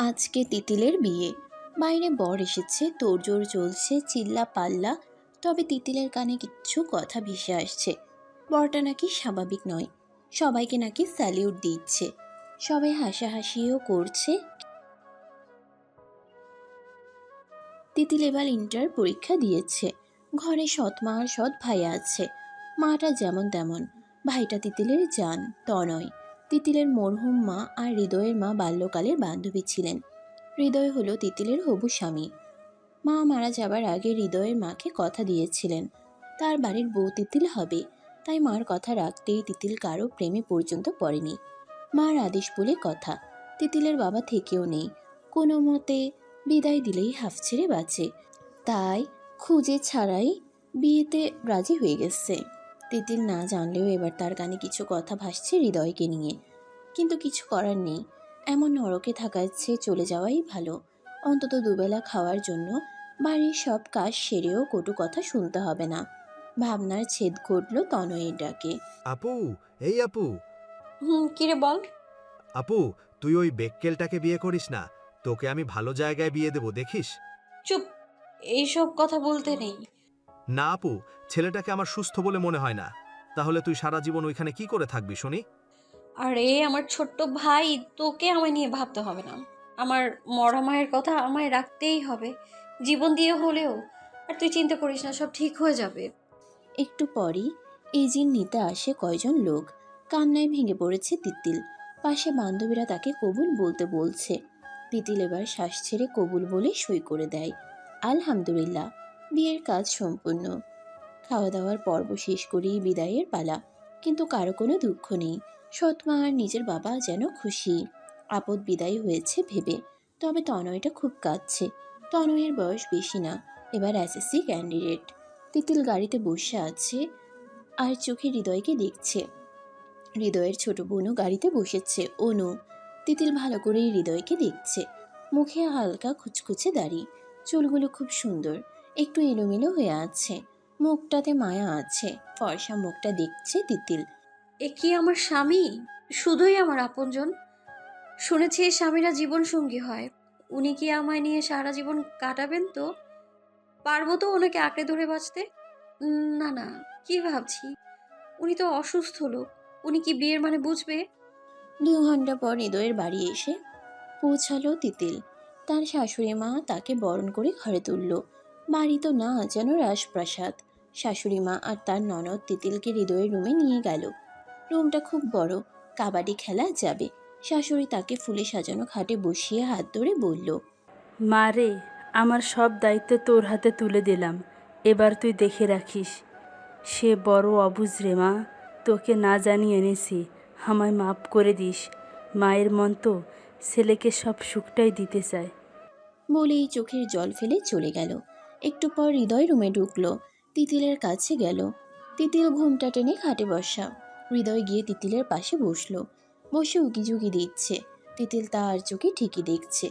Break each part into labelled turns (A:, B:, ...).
A: আজকে তিতিলের বিয়ে। বাইরে বর এসেছে, তোড়জোড় চলছে, চিল্লা পাল্লা। তবে তিতিলের কানে কিচ্ছু কথা ভেসে আসছে। বরটা নাকি স্বাভাবিক নয়, সবাইকে নাকি স্যালিউট দিচ্ছে, সবাই হাসাহাসিও করছে। তিতিল এবার ইন্টার পরীক্ষা দিয়েছে। ঘরে সৎ মা আর সৎ ভাই আছে। মাটা যেমন তেমন, ভাইটা তিতিলের জান তনয়। তিতিলের মরহুম মা আর হৃদয়ের মা বাল্যকালের বান্ধবী ছিলেন। হৃদয় হলো তিতিলের হবু স্বামী। মা মারা যাবার আগে হৃদয়ের মাকে কথা দিয়েছিলেন তার বাড়ির বউ তিতিল হবে। তাই মার কথা রাখতেই তিতিল কারো প্রেমে পর্যন্ত পড়েনি। মার আদেশ বলে কথা। তিতিলের বাবা থেকেও নেই, কোনো মতে বিদায় দিলেই হাফ ছেড়ে বাঁচে। তাই খুঁজে ছাড়াই বিয়েতে রাজি হয়ে গেছে। তিতিল না জানলেও এবার তার কানে কিছু কথা ভাসছে হৃদয়কে নিয়ে। কিন্তু কিছু করার নেই, এমন নরকে থাকার চেয়ে চলে যাওয়াই ভালো। অন্তত দুবেলা খাওয়ার জন্য বাড়ির সব কাজ সেরেও কটু কথা শুনতে হবে না। ভাবনার ছেদ ঘটল তনয়ের ডাকে।
B: আপু, এই আপু।
C: কিরে বল।
B: আপু, তুই ওই বেক্কেলটাকে বিয়ে করিস না। তোকে আমি ভালো জায়গায় বিয়ে দেব, দেখিস।
C: চুপ, এইসব কথা বলতে নেই।
B: না আপু, ছেলেটাকে আমার সুস্থ বলে মনে হয় না। তাহলে তুই সারা জীবন ওইখানে কি করে থাকবি শুনি?
C: আরে আমার ছোট্ট ভাই, তোকে আমায় নিয়ে ভাবতে হবে না। আমার মরা মায়ের কথা আমায় রাখতেই হবে, জীবন দিয়ে হলেও। আর তুই চিন্তা করিস না, সব ঠিক হয়ে যাবে।
A: একটু পরই এজিন নিতে আসে কয়জন লোক। কান্নায় ভেঙে পড়েছে তিতিল। পাশে বান্ধবীরা তাকে কবুল বলতে বলছে। তিতিল এবার শ্বাস ছেড়ে কবুল বলে সই করে দেয়। আলহামদুলিল্লাহ, বিয়ের কাজ সম্পূর্ণ। খাওয়া দাওয়ার পর্ব শেষ করেই বিদায়ের পালা। কিন্তু কারো কোনো দুঃখ নেই। সৎমা আর নিজের বাবা যেন খুশি। আপদ বিদায় হয়েছে ভেবে। তবে তনয়টা খুব কাঁদছে। তনয়ের বয়স বেশি না, এবার এসএসসি ক্যান্ডিডেট। তিতিল গাড়িতে বসে আছে আর চোখে হৃদয়কে দেখছে। হৃদয়ের ছোট বোনও গাড়িতে বসেছে, অনু। তিতিল ভালো করেই হৃদয়কে দেখছে। মুখে হালকা খুচখুচে দাড়ি, চুলগুলো খুব সুন্দর, একটু এলোমেলো হয়ে আছে। মুখটাতে মায়া আছে। ফর্সা মুখটা দেখছে তিতিল।
C: এ কি আমার স্বামী? শুধুই আমার আপনজন। শুনেছি স্বামীরা জীবন সঙ্গী হয়। উনি কি আমায় নিয়ে সারা জীবন কাটাবেন তো? পারবো তো ওনাকে আঁকড়ে ধরে বাঁচতে? না না, কি ভাবছি? উনি তো অসুস্থ লোক। উনি কি বিয়ের মানে বুঝবে?
A: 2 ঘন্টা পর হৃদয়ের বাড়ি এসে পৌঁছালো তিতিল। তার শাশুড়ি মা তাকে বরণ করে ঘরে তুলল। বাড়ি তো না, যেন রাজপ্রাসাদ। শাশুড়ি মা আর তার ননদ তিতিলকে হৃদয়ের রুমে নিয়ে গেল। রুমটা খুব বড়, কাবাডি খেলা যাবে। শাশুড়ি তাকে ফুলে সাজানো খাটে বসিয়ে হাত ধরে বলল,
D: মা রে, আমার সব দায়িত্ব তোর হাতে তুলে দিলাম। এবার তুই দেখে রাখিস। সে বড় অবুঝ রে মা, তোকে না জানিয়ে এনেছি। আমায় মাপ করে দিস। মায়ের মন তো ছেলেকে সব সুখটাই দিতে চায়।
A: বলেই চোখের জল ফেলে চলে গেল। একটু পর হৃদয় রুমে ঢুকলো। তিতিলের কাছে গেল। তিতিল ঘুমটা টেনে খাটে বসা। হৃদয় গিয়ে তিতিলের পাশে বসলো। বসে উকিঝুঁকি দিচ্ছে। তিতিল তার চোখে ঠিকই দেখছে।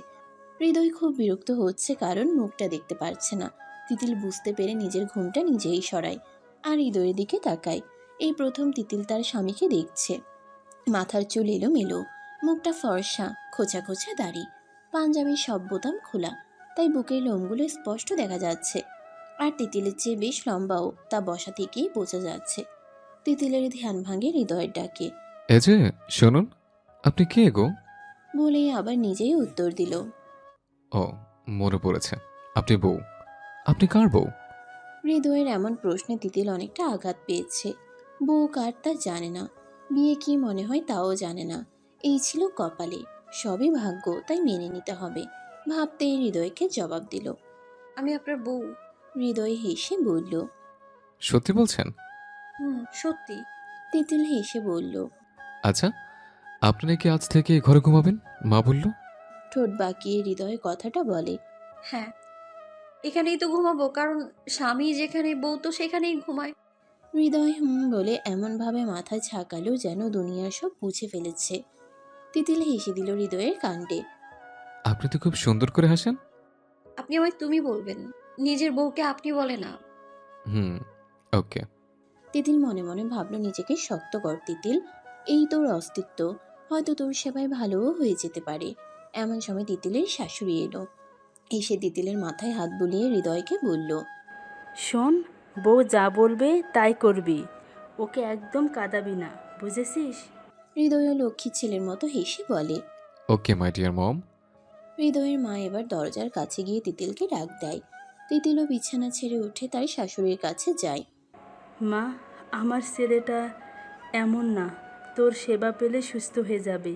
A: হৃদয় খুব বিরক্ত হচ্ছে, কারণ মুখটা দেখতে পারছে না। তিতিল বুঝতে পেরে নিজের ঘুমটা নিজেই সরায় আর হৃদয়ের দিকে তাকায়। এই প্রথম তিতিল তার স্বামীকে দেখছে। মাথার চুল এলোমেলো, মুখটা ফর্সা, খোঁচা খোঁচা দাড়ি, পাঞ্জাবির সব বোতাম খোলা, তাই বুকের লোমগুলো স্পষ্ট দেখা যাচ্ছে। আর তিতিলের চেয়ে বেশ লম্বাও, তা বসা থেকেই বোঝা যাচ্ছে। তিতিলের ধ্যান ভাঙে হৃদয়ের ডাকে।
E: এই যে শুনুন, আপনি কে গো?
A: বলেই আবার নিজেই উত্তর দিল।
E: ও, মনে পড়েছে, আপনি বউ। আপনি কার বউ?
A: হৃদয়ের এমন প্রশ্নে তিতিল অনেকটা আঘাত পেয়েছে। বউ কার তা জানে না, বিয়ে কি মনে হয় তাও জানে না। এই ছিল কপালে, সবই ভাগ্য, তাই মেনে নিতে হবে। ভাবতেই হৃদয়কে জবাব দিল।
C: আমি আপনার বউ।
A: হৃদয় হেসে বলল।
E: সত্যি বলছেন?
C: সত্যি।
A: তিতিল হেসে বলল।
E: আচ্ছা, আপনি নাকি আজ থেকে ঘরে ঘুমাবেন, মা বলল।
A: ঠোঁট বাঁকিয়ে হৃদয় কথাটা বলে।
C: হ্যাঁ, এখানেই তো ঘুমাবো, কারণ স্বামী যেখানে বউ তো সেখানেই ঘুমায়।
A: হৃদয় বলে এমনভাবে মাথা ঝাঁকালো যেন দুনিয়ার সব মুছে ফেলেছে। তিতিল হেসে দিল হৃদয়ের কাণ্ডে।
E: আপনি তো খুব সুন্দর করে হাসেন।
C: আপনি আমায় তুমি বলবেন, নিজের বউকে আপনি বলে না।
E: হুম, ওকে।
A: তিতিল মনে মনে ভাবল, নিজেকে শক্ত কর তিতিল, এই তোর অস্তিত্ব, হয়তো তোর সেবায় ভালোও হয়ে যেতে পারে। এমন সময় তিতিলের শাশুড়ি এলো। এসে তিতিলের মাথায় হাত বুলিয়ে হৃদয়কে বলল,
D: শোন, বউ যা বলবে তাই করবি, ওকে একদম কাঁদাবি না, বুঝেছিস?
A: হৃদয় লক্ষ্মী ছেলের মতো হেসে বলে।
E: ওকে মাই ডিয়ার মম।
A: হৃদয়ের মা এবার দরজার কাছে গিয়ে তিতিলকে ডাক দেয়। তিতিলও বিছানা ছেড়ে উঠে তার শাশুড়ির কাছে যায়।
D: মা, আমার ছেলেটা এমন না, তোর সেবা পেলে সুস্থ হয়ে যাবে।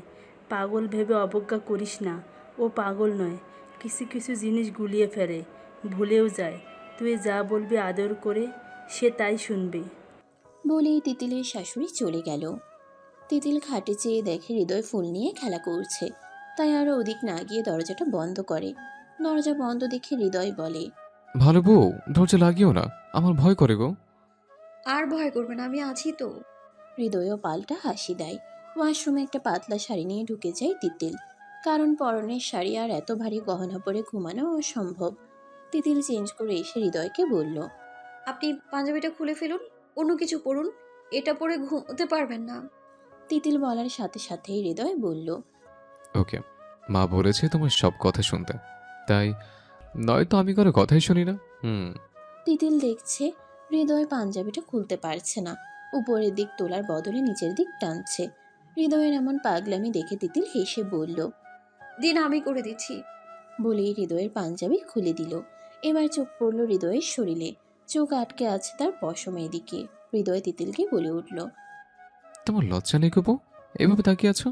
D: পাগল ভেবে অবজ্ঞা করিস না, ও পাগল নয়, কিছু কিছু জিনিস গুলিয়ে ফেলে, ভুলেও যায়। তুই যা বলবি আদর করে সে তাই শুনবে।
A: বলেই তিতিলের শাশুড়ি চলে গেল। তিতিল খাটে চেয়ে দেখে হৃদয় ফুল নিয়ে খেলা করছে, তাই আরও ওদিক না গিয়ে দরজাটা বন্ধ করে। দরজা বন্ধ দেখে হৃদয় বলে,
E: ভালো বউ, দরজা লাগিও না, আমার ভয় করে গো।
C: আর ভয় করবেন, আমি আছি তো।
A: হৃদয়ও পাল্টা হাসি দেয়। ওয়াশরুমে একটা পাতলা শাড়ি নিয়ে ঢুকে যায় তিতিল, কারণ পরনের শাড়ি আর এত ভারী গহনা পরে ঘুমানো অসম্ভব। তিতিল চেঞ্জ করে এসে হৃদয়কে বলল,
C: আপনি পাঞ্জাবিটা খুলে ফেলুন, অন্য কিছু পরুন, এটা পরে ঘুমোতে পারবেন না।
A: তিতিল বলার সাথে সাথেই হৃদয় বলল,
E: ওকে, মা বলেছে তোমার সব কথা শুনতে, তাই নয়তো আমি কারো কথাই শুনি না।
A: তিতিল দেখছে হৃদয় পাঞ্জাবিটা খুলতে পারছে না, উপরের দিক তোলার বদলে নিচের দিক টানছে। হৃদয়ের এমন পাগলামি দেখে তিতিল হেসে বলল,
C: দিন, আমি করে দিচ্ছি।
A: বলেই হৃদয়ের পাঞ্জাবি খুলে দিল। এবার চোখ পড়ল হৃদয়ের শরীরে, চোখ আটকে আছে তার পশমের দিকে। হৃদয় তিতিলকে বলে উঠল।
E: তোমার লজ্জা নেই গো বউ, এভাবে তাকিয়ে আছো?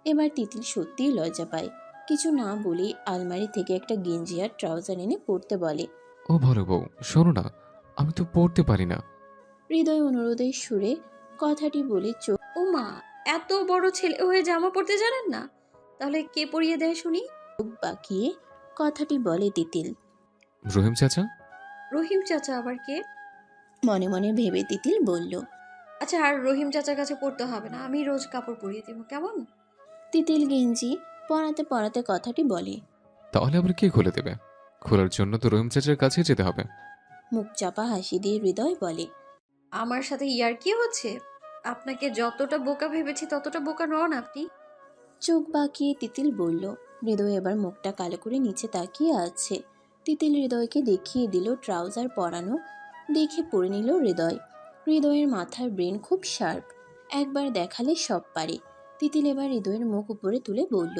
A: এবার তিতিল সত্যিই লজ্জা পায়। কিছু না বলেই আলমারি থেকে একটা গেঞ্জি আর ট্রাউজার এনে পরতে বলে।
E: ও ভালো বউ, শোনো না, আমি তো পড়তে পারি না।
A: হৃদয় অনুরোধের সুরে কথাটি বলে চোখ
C: ও মা, এত বড় ছেলে হয়ে জামা পরতে জানেন না? তাহলে কে পরিয়ে দেয় শুনি?
A: বাঁকিয়ে কথাটি বলে তিতিল।
E: রহিম চাচা।
C: রহিম চাচা আবার কে?
A: মনে মনে ভেবে তিতিল বলল।
C: আচ্ছা, আর রহিম চাচার কাছে পড়তে হবে না, আমি রোজ কাপড় পরিয়ে দেবো, কেমন?
A: তিতিল গেঞ্জি পরাতে পরাতে কথাটি বলে।
E: তাহলে আবার কে খুলে দেবে? খোলার জন্য তো রহিম চাচার কাছে যেতে হবে।
A: মুখ চাপা হাসি দিয়ে হৃদয় বলে,
C: আমার সাথে ইয়ার কি হচ্ছে? আপনাকে যতটা বোকা ভেবেছি ততটা বোকা নন আপনি।
A: চোখ বাঁকিয়ে তিতিল বলল। হৃদয় এবার মুখটা কালো করে নিচে তাকিয়ে আছে। তিতিল হৃদয়কে দেখিয়ে দিল ট্রাউজার পরানো, দেখে পরে নিল হৃদয়। হৃদয়ের মাথার ব্রেন খুব শার্প, একবার দেখালে সব পারে। তিতিল এবার হৃদয়ের মুখ উপরে তুলে বলল,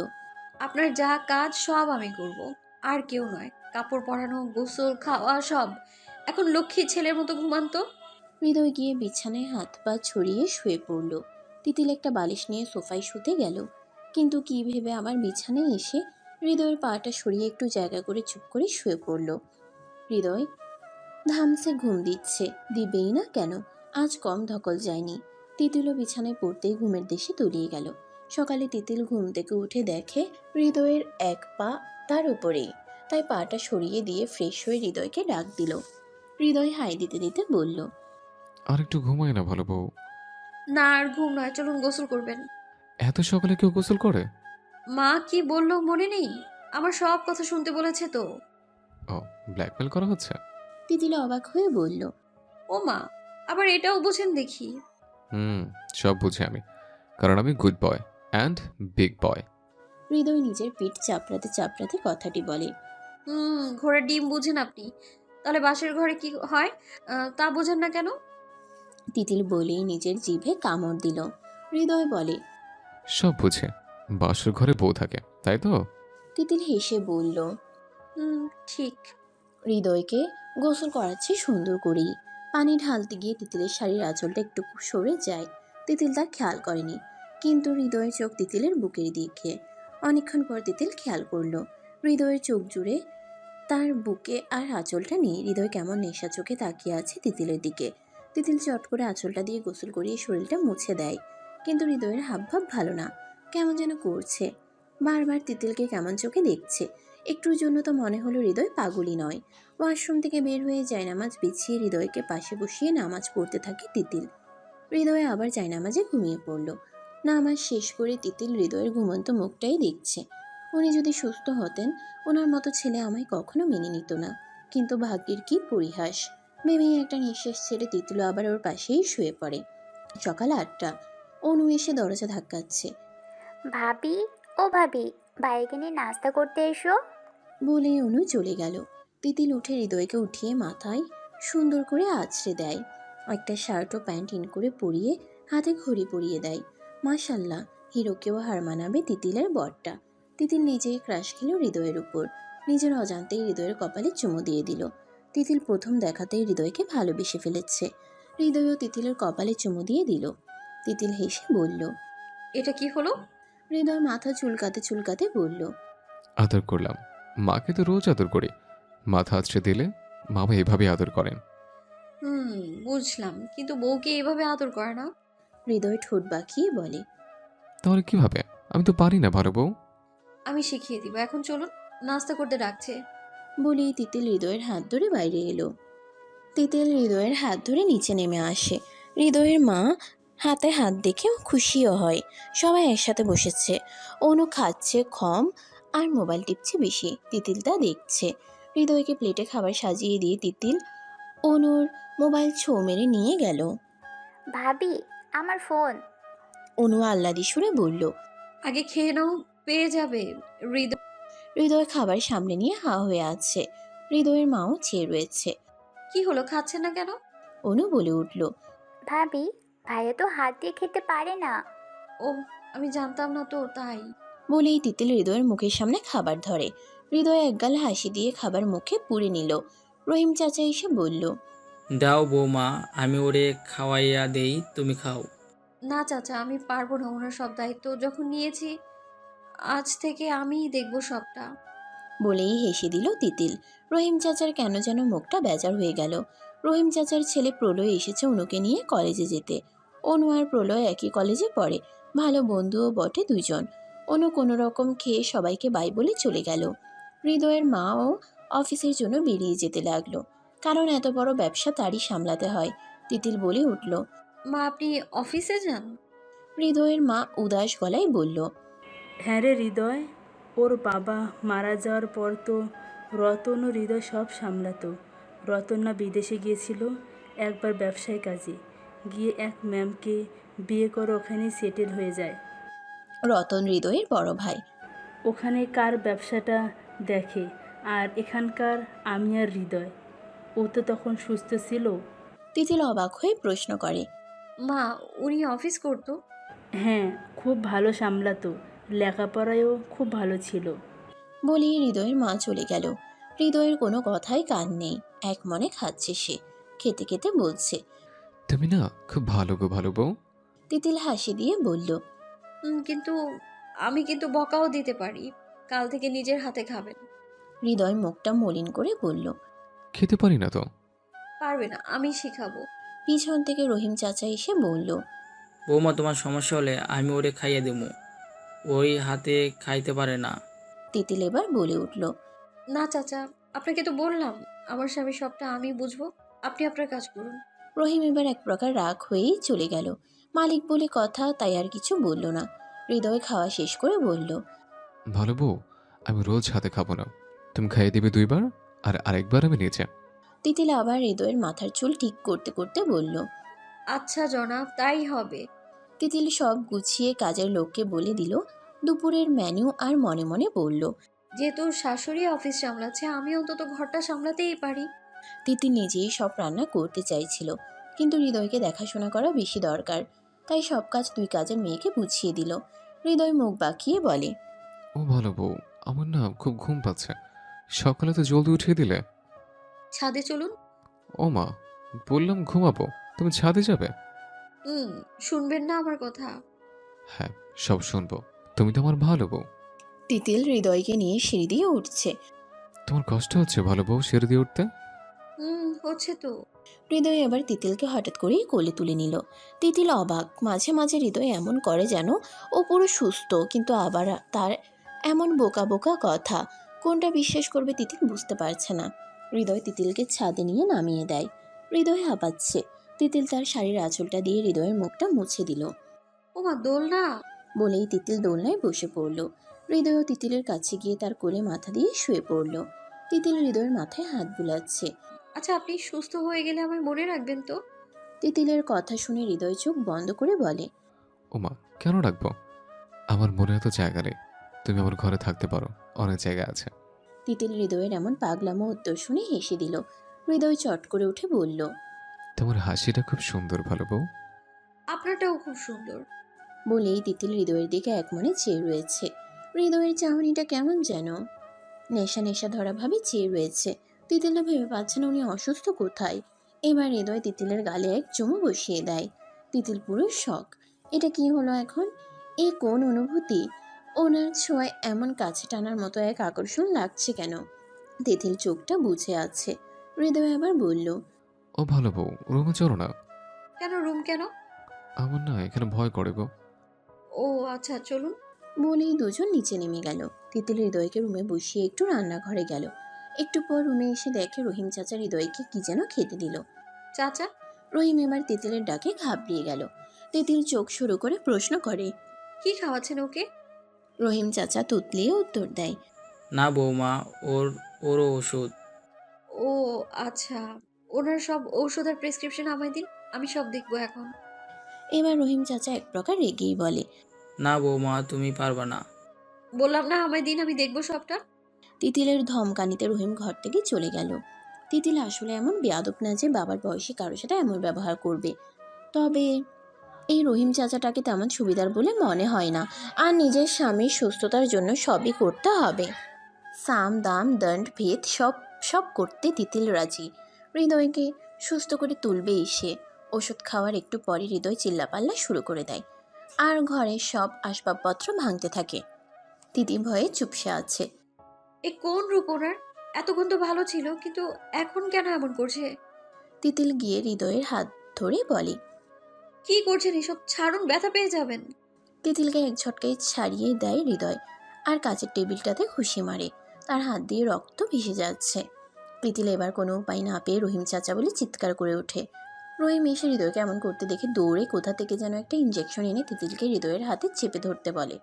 C: আপনার যা কাজ সব আমি করব, আর কেউ নয়। কাপড় পরানো, গোসল, খাওয়া সব। এখন লক্ষ্মী ছেলের মতো ঘুমান তো।
A: হৃদয় গিয়ে বিছানায় হাত পা ছড়িয়ে শুয়ে পড়ল। তিতিল একটা বালিশ নিয়ে সোফায় শুতে গেল, কিন্তু কি ভেবে আমার বিছানায় এসে হৃদয়ের পাটা সরিয়ে একটু জায়গা করে চুপ করে শুয়ে পড়ল। হৃদয় ধামসে ঘুম দিচ্ছে, দিবেই না কেন? আজ কম ধকল যায়নি। তিতিলও বিছানায় পড়তেই ঘুমের দেশে তলিয়ে গেল। সকালে তিতিল ঘুম থেকে উঠে দেখে হৃদয়ের এক পা তার উপরেই, তাই পাটা সরিয়ে দিয়ে ফ্রেশ হয়ে হৃদয়কে ডাক দিল। হৃদয় হাই দিতে দিতে বলল,
E: আর একটু ঘুমাই না ভালো বউ।
C: না, আর ঘুম নয়, চলুন গোসল করবেন।
E: এত সকালে কেউ গোসল করে?
C: মা কি বললো মনে নেই? আমার সব কথা শুনতে বলেছে তো।
E: ও, ব্ল্যাকমেল করা হচ্ছে?
A: তিতিল অবাক হয়ে বলল,
C: ও মা, আবার এটাও বুঝেন দেখি।
E: সব বুঝি আমি, কারণ আমি good boy and big boy.
A: Hriday নিজের পিঠ চাপড়াতে চাপড়াতে কথাটি বলে।
C: ঘোড়ার ডিম বুঝেন আপনি, তাহলে বাসের ঘরে কি হয় তা বোঝেন না কেন?
A: তিতিল বলেই নিজের জিভে কামড় দিল। হৃদয় বলে,
E: সব বুঝে, বাসর ঘরে বউ থাকে তাই তো?
A: তিতিল হেসে বলল।
C: ঠিক।
A: হৃদয়কে গোসল করাচ্ছে সুন্দর করেই। পানি ঢালতে গিয়ে তিতিলের শাড়ির আঁচলটা একটু সরে যায়। তিতিল তা খেয়াল করেনি, কিন্তু হৃদয়ের চোখ তিতিলের বুকের দিকে। অনেকক্ষণ পর তিতিল খেয়াল করলো হৃদয়ের চোখ জুড়ে তার বুকে আর আঁচলটা নেই। হৃদয় কেমন নেশা চোখে তাকিয়ে আছে তিতিলের দিকে। তিতিল চট করে আঁচলটা দিয়ে গোসল করিয়ে শরীরটা মুছে দেয়, কিন্তু হৃদয়ের হাবভাব ভালো না, কেমন যেন করছে। বারবার তিতিলকে কেমন চোখে দেখছে। একটুর জন্য তো মনে হলো হৃদয় পাগলই নয়। ওয়াশরুম থেকে বের হয়ে জায়নামাজ বিছিয়ে হৃদয়কে পাশে বসিয়ে নামাজ পড়তে থাকে তিতিল। হৃদয় আবার জায়নামাজে ঘুমিয়ে পড়ল। নামাজ শেষ করে তিতিল হৃদয়ের ঘুমন্ত মুখটাই দেখছে। উনি যদি সুস্থ হতেন, ওনার মতো ছেলে আমায় কখনো মেনে নিত না। কিন্তু ভাগ্যের কি পরিহাস। ভেবেই একটা নিঃশ্বাস ছেড়ে তিতিল আবার ওর পাশেই শুয়ে পড়ে। সকাল 8টা। অনু এসে দরজা ধাক্কাচ্ছে।
F: ভাবি, ও ভাবি, ভাইকে নিয়ে নাস্তা করতে এসো।
A: বলেই অনু চলে গেল। তিতিল উঠে হৃদয়কে উঠিয়ে মাথায় সুন্দর করে আছড়ে দেয়। একটা শার্ট ও প্যান্ট ইন করে পরিয়ে হাতে ঘড়ি পরিয়ে দেয়। মাশাল্লাহ, হিরোকেও হার মানাবে তিতিলের বরটা। তিতিল নিজেই ক্রাশ খেল হৃদয়ের উপর। নিজের অজান্তেই হৃদয়ের কপালে চুমু দিয়ে দিল। তিতিল প্রথম দেখাতেই হৃদয়কে ভালোবেসে ফেলেছে। হৃদয়ও তিতিলের কপালে চুমু দিয়ে দিল। তিতিল হেসে বলল।
C: এটা কি হলো?
A: হৃদয় মাথা চুলকাতে চুলকাতে বলল।
E: আদর করলাম। মাকে তো রোজ আদর করি। মাথা আছড়ে দিলে মামা এভাবে আদর করেন।
C: হুম, বুঝলাম, কিন্তু বউকে এভাবে আদর করে না।
A: হৃদয় ঠোঁট বাঁকিয়ে বলে।
E: তাহলে কিভাবে? আমি তো পারি না ভালো বউ।
C: আমি শিখিয়ে দিব, এখন চলুন, নাস্তা করতে ডাকছে।
A: বলেই তিতিল হৃদয়ের হাত ধরে বাইরে এলো। তিতিল হৃদয়ের হাত ধরে নিচে নেমে আসে। হৃদয়ের মা হাতে হাত দেখেও খুশিও হয়। সবাই একসাথে বসেছে। অনু খাচ্ছে কম আর মোবাইল টিপছে বেশি। তিতিল তা দেখছে। হৃদয়কে প্লেটে খাবার সাজিয়ে দিয়ে তিতিল অনুর মোবাইল ছো মেরে নিয়ে গেল।
F: ভাবি, আমার ফোন।
A: অনু আহ্লাদি সুরে বলল।
C: আগে খেয়ে নাও, পেয়ে যাবে। হৃদয়
A: হৃদয় খাবার সামনে নিয়ে হা হয়ে আছে। হৃদয়ের মাও চেয়ে রয়েছে।
C: কি হলো, খাচ্ছে না কেন?
A: অনু বলে উঠল।
F: ভাবি, ভাইয়া তো হাত দিয়ে খেতে পারে না।
C: ও, আমি জানতাম না তো, তাই।
A: বলেই তিতিল হৃদয়ের মুখের সামনে খাবার ধরে। হৃদয় একগাল হাসি দিয়ে খাবার মুখে পুরে নিল। রহিম চাচা এসে বলল।
G: দাও বৌমা, আমি ওরে খাওয়াইয়া দেই, তুমি খাও।
C: না চাচা, আমি পারবো না, ওনার সব দায়িত্ব যখন নিয়েছি আজ থেকে আমিই দেখবো সবটা।
A: বলেই হেসে দিল তিতিল। রহিম চাচার কেন যেন মুখটা বেজার হয়ে গেল। রহিম চাচার ছেলে প্রলয় এসেছে অনুকে নিয়ে কলেজে যেতে। অনু আর প্রলয় একই কলেজে পড়ে। ভালো বন্ধুও বটে দুজন। অনু কোনো রকম খেয়ে সবাইকে বাই বলে চলে গেল। হৃদয়ের মাও অফিসের জন্য বেরিয়ে যেতে লাগলো। কারণ এত বড় ব্যবসা তারই সামলাতে হয়। তিতিল বলে উঠল।
C: মা, আপনি অফিসে যান?
A: হৃদয়ের মা উদাস গলায় বলল।
D: হ্যাঁ রে হৃদয়, ওর বাবা মারা যাওয়ার পর তো রতন ও হৃদয় সব সামলাতো। রতন না বিদেশে গিয়েছিল একবার ব্যবসায় কাজে, গিয়ে এক ম্যামকে বিয়ে করে ওখানেই সেটেল হয়ে যায়।
A: রতন হৃদয়ের বড় ভাই।
D: ওখানে কার ব্যবসাটা দেখে, আর এখানকার আমি আর হৃদয়। ও তো তখন সুস্থ ছিল।
A: তিতিল অবাক হয়ে প্রশ্ন করে।
C: মা, উনি অফিস করতো?
D: হ্যাঁ, খুব ভালো সামলাতো, লেখাপড়ায়ও খুব ভালো ছিল।
A: বলেই হৃদয়ের মা চলে গেল। হৃদয়ের কোনো কথাই কান নেই। এক মনে খাচ্ছে সে। খেতে খেতে বলছে।
E: তুমি না খুব ভালো গো ভালো বউ।
A: তিতিল হাসি দিয়ে বলল।
C: কিন্তু আমি কিন্তু বকাও দিতে পারি। কাল থেকে নিজের হাতে খাবেন।
A: হৃদয় মুখটা মলিন করে বলল।
E: খেতে পারি না তো।
C: পারবে না, আমি শিখাবো।
A: পিছন থেকে রহিম চাচা এসে বলল।
G: বৌমা, তোমার সমস্যা হলে আমি ওরে খাইয়ে দেবো, ওই হাতে খাইতে পারে না।
A: তিতিল এবার বলে উঠল।
C: না চাচা, আপনাকে তো বললাম আমার স্বামী সবটা আমি বুঝবো, আপনি আপনার কাজ করুন।
A: রহিম এবার এক প্রকার রাগ হয়েই চলে গেল। মালিক বলে কথা, তাই আর কিছু বলল না। হৃদয় খাওয়া শেষ করে বলল।
E: ভালো বউ, আমি রোজ হাতে খাবো না। তুমি খাইয়ে দিবে 2 বার, আর আরেকবার আমি নিচে।
A: তিতিল আবার হৃদয়ের মাথার চুল ঠিক করতে করতে বলল।
C: আচ্ছা জনাব, তাই হবে।
A: তিতিল সব গুছিয়ে কাজের লোককে বলে দিল। দুপুরের মেনু আর মনে মনে বলল।
C: যেহেতু শাশুড়ি অফিস সামলাচ্ছে, আমি অন্তত ঘরটা সামলাতেই পারি।
A: তিতিল নিজেই সব রান্না করতে চাইছিল, কিন্তু হৃদয়কে দেখাশোনা করা বেশি দরকার। তাই সব কাজ 2 কাজের মেয়েকে বুঝিয়ে দিল। হৃদয় মুখ বাঁকিয়ে বলে।
E: ও ভালো বউ, আমার না খুব ঘুম পাচ্ছে। সকালে তো জলদি উঠিয়ে দিলে।
C: ছাদে চলুন।
E: ও মা, বললাম ঘুমাবো, তুমি ছাদে যাবে?
C: শুনবেন না আমার কথা?
E: হ্যাঁ, সব শুনবো। তুমি তো আমার ভালো বউ।
A: তিতিল হৃদয়কে নিয়ে সিঁড়ি দিয়ে উঠছে।
E: তোমার কষ্ট হচ্ছে ভালো বউ সিঁড়ি দিয়ে উঠতে?
C: হচ্ছে তো।
A: হৃদয় এবার তিতিলকে হঠাৎ করেই কোলে তুলে নিল। তিতিল অবাক। মাঝে মাঝে হৃদয় এমন করে যেন ও পুরো সুস্থ, কিন্তু আবার তার এমন বোকা বোকা কথা। কোনটা বিশ্বাস করবে তিতিল বুঝতে পারছে না। হৃদয় তিতিলকে ছাদে নিয়ে নামিয়ে দেয়। হৃদয় হাঁপাচ্ছে। তিতিল তার শাড়ির আঁচলটা দিয়ে হৃদয়ের মুখটা মুছে দিল।
C: ওমা, দোলনা।
A: বলেই তিতিল দোলনায় বসে পড়ল। হৃদয়ও তিতিলের কাছে গিয়ে তার কোলে মাথা দিয়ে শুয়ে পড়ল। তিতিল হৃদয়ের মাথায় হাত বুলাচ্ছে।
C: আচ্ছা, আপনি সুস্থ হয়ে গেলে আমায় মনে রাখবেন তো?
A: তিতিলের কথা শুনে হৃদয় চোখ বন্ধ করে বলে।
E: ও মা, কেন রাখবো? আমার মনে এত জায়গা নেই। তুমি আমার ঘরে থাকতে পারো, অনেক জায়গা আছে।
A: তিতিল হৃদয়ের এমন পাগলামো উত্তর শুনে হেসে দিল। হৃদয় চট করে উঠে বলল,
E: তোমার হাসিটা খুব সুন্দর, ভালো বউ।
C: আপনারটাও খুব সুন্দর।
A: বলেই তিতিল হৃদয়ের দিকে একমনে চেয়ে রয়েছে। হৃদয়ের চাহনিটা কেমন যেন নেশা নেশা ধরা ভাবে চেয়ে রয়েছে। তিতিল না ভেবে পাচ্ছে না উনি অসুস্থ কোথায়। এবার হৃদয় তিতিলের গালে এক চুমু বসিয়ে দেয়। তিতিল পুরো শখ। এটা কি হলো এখন? এ কোন অনুভূতি? ওনার ছোঁয়ায় এমন কাছে টানার মতো এক আকর্ষণ লাগছে কেন? তিতিল চোখটা বুজে আছে। হৃদয় আবার বলল,
E: ও ভালো বউ, রুমে চলো না।
C: কেন রুম কেন?
E: আমার না এখানে ভয় করে গো।
C: ও আচ্ছা, চলুন।
A: বলেই দুজন নিচে নেমে গেল। তিতিল হৃদয়কে রুমে বসিয়ে একটু রান্নাঘরে গেল। একটু পর রুমে এসে দেখে রহিম চাচা হৃদয়কে কি যেন খেতে দিল।
C: চাচা?
A: রহিম এবার তিতিলের ডাকে ঘাবড়িয়ে গেল। তিতিল চোখ শুরু করে প্রশ্ন করে।
C: কি খাওয়াচ্ছেন ওকে?
A: রহিম চাচা তুতলিয়ে উত্তর দেয়,
G: না বৌমা, ওরও ওষুধ।
C: ও আচ্ছা, ওনার সব ঔষধ আর প্রেসক্রিপশন আমায় দিন, আমি সব দেখবো এখন।
A: এবার রহিম চাচা এক প্রকার রেগেই বলে,
G: না বৌমা, তুমি পারবা না।
C: বললাম না আমায় দিন, আমি দেখবো সবটা।
A: তিতিলের ধমকানিতে রহিম ঘর থেকে চলে গেল। তিতিল আসলে এমন বেয়াদব না যে বাবার বয়সী কারোর সাথে এমন ব্যবহার করবে। তবে এই রহিম চাচাটাকে তেমন সুবিধার বলে মনে হয় না। আর নিজের স্বামীর সুস্থতার জন্য সবই করতে হবে। সাম দাম দণ্ড ভেদ সব সব করতে তিতিল রাজি। হৃদয়কে সুস্থ করে তুলবে এসে। ওষুধ খাওয়ার একটু পরে হৃদয় চিল্লাপাল্লা শুরু করে দেয় আর ঘরের সব আসবাবপত্র ভাঙতে থাকে। তিতি ভয়ে চুপসে আছে।
C: এ কোন রূপ ওনার? এতক্ষণ তো ভালো ছিল, কিন্তু এখন কেন এমন করছে?
A: তিতিল গিয়ে হৃদয়ের হাত ধরে বলে,
C: কি করছেন এসব? ছাড়ুন, ব্যথা পেয়ে যাবেন।
A: তিতিলকে এক ঝটকায় ছাড়িয়ে দেয় হৃদয় আর কাচের টেবিলটাতে ঘুষি মারে। তার হাত দিয়ে রক্ত ভেসে যাচ্ছে। তিতিল এবার কোনো উপায় না পেয়ে রহিম চাচা বলে চিৎকার করে ওঠে। রহিম এসে হৃদয়কে এমন করতে দেখে দৌড়ে কোথা থেকে যেন একটা ইঞ্জেকশন এনে তিতিলকে হৃদয়ের হাতে চেপে ধরতে বলে।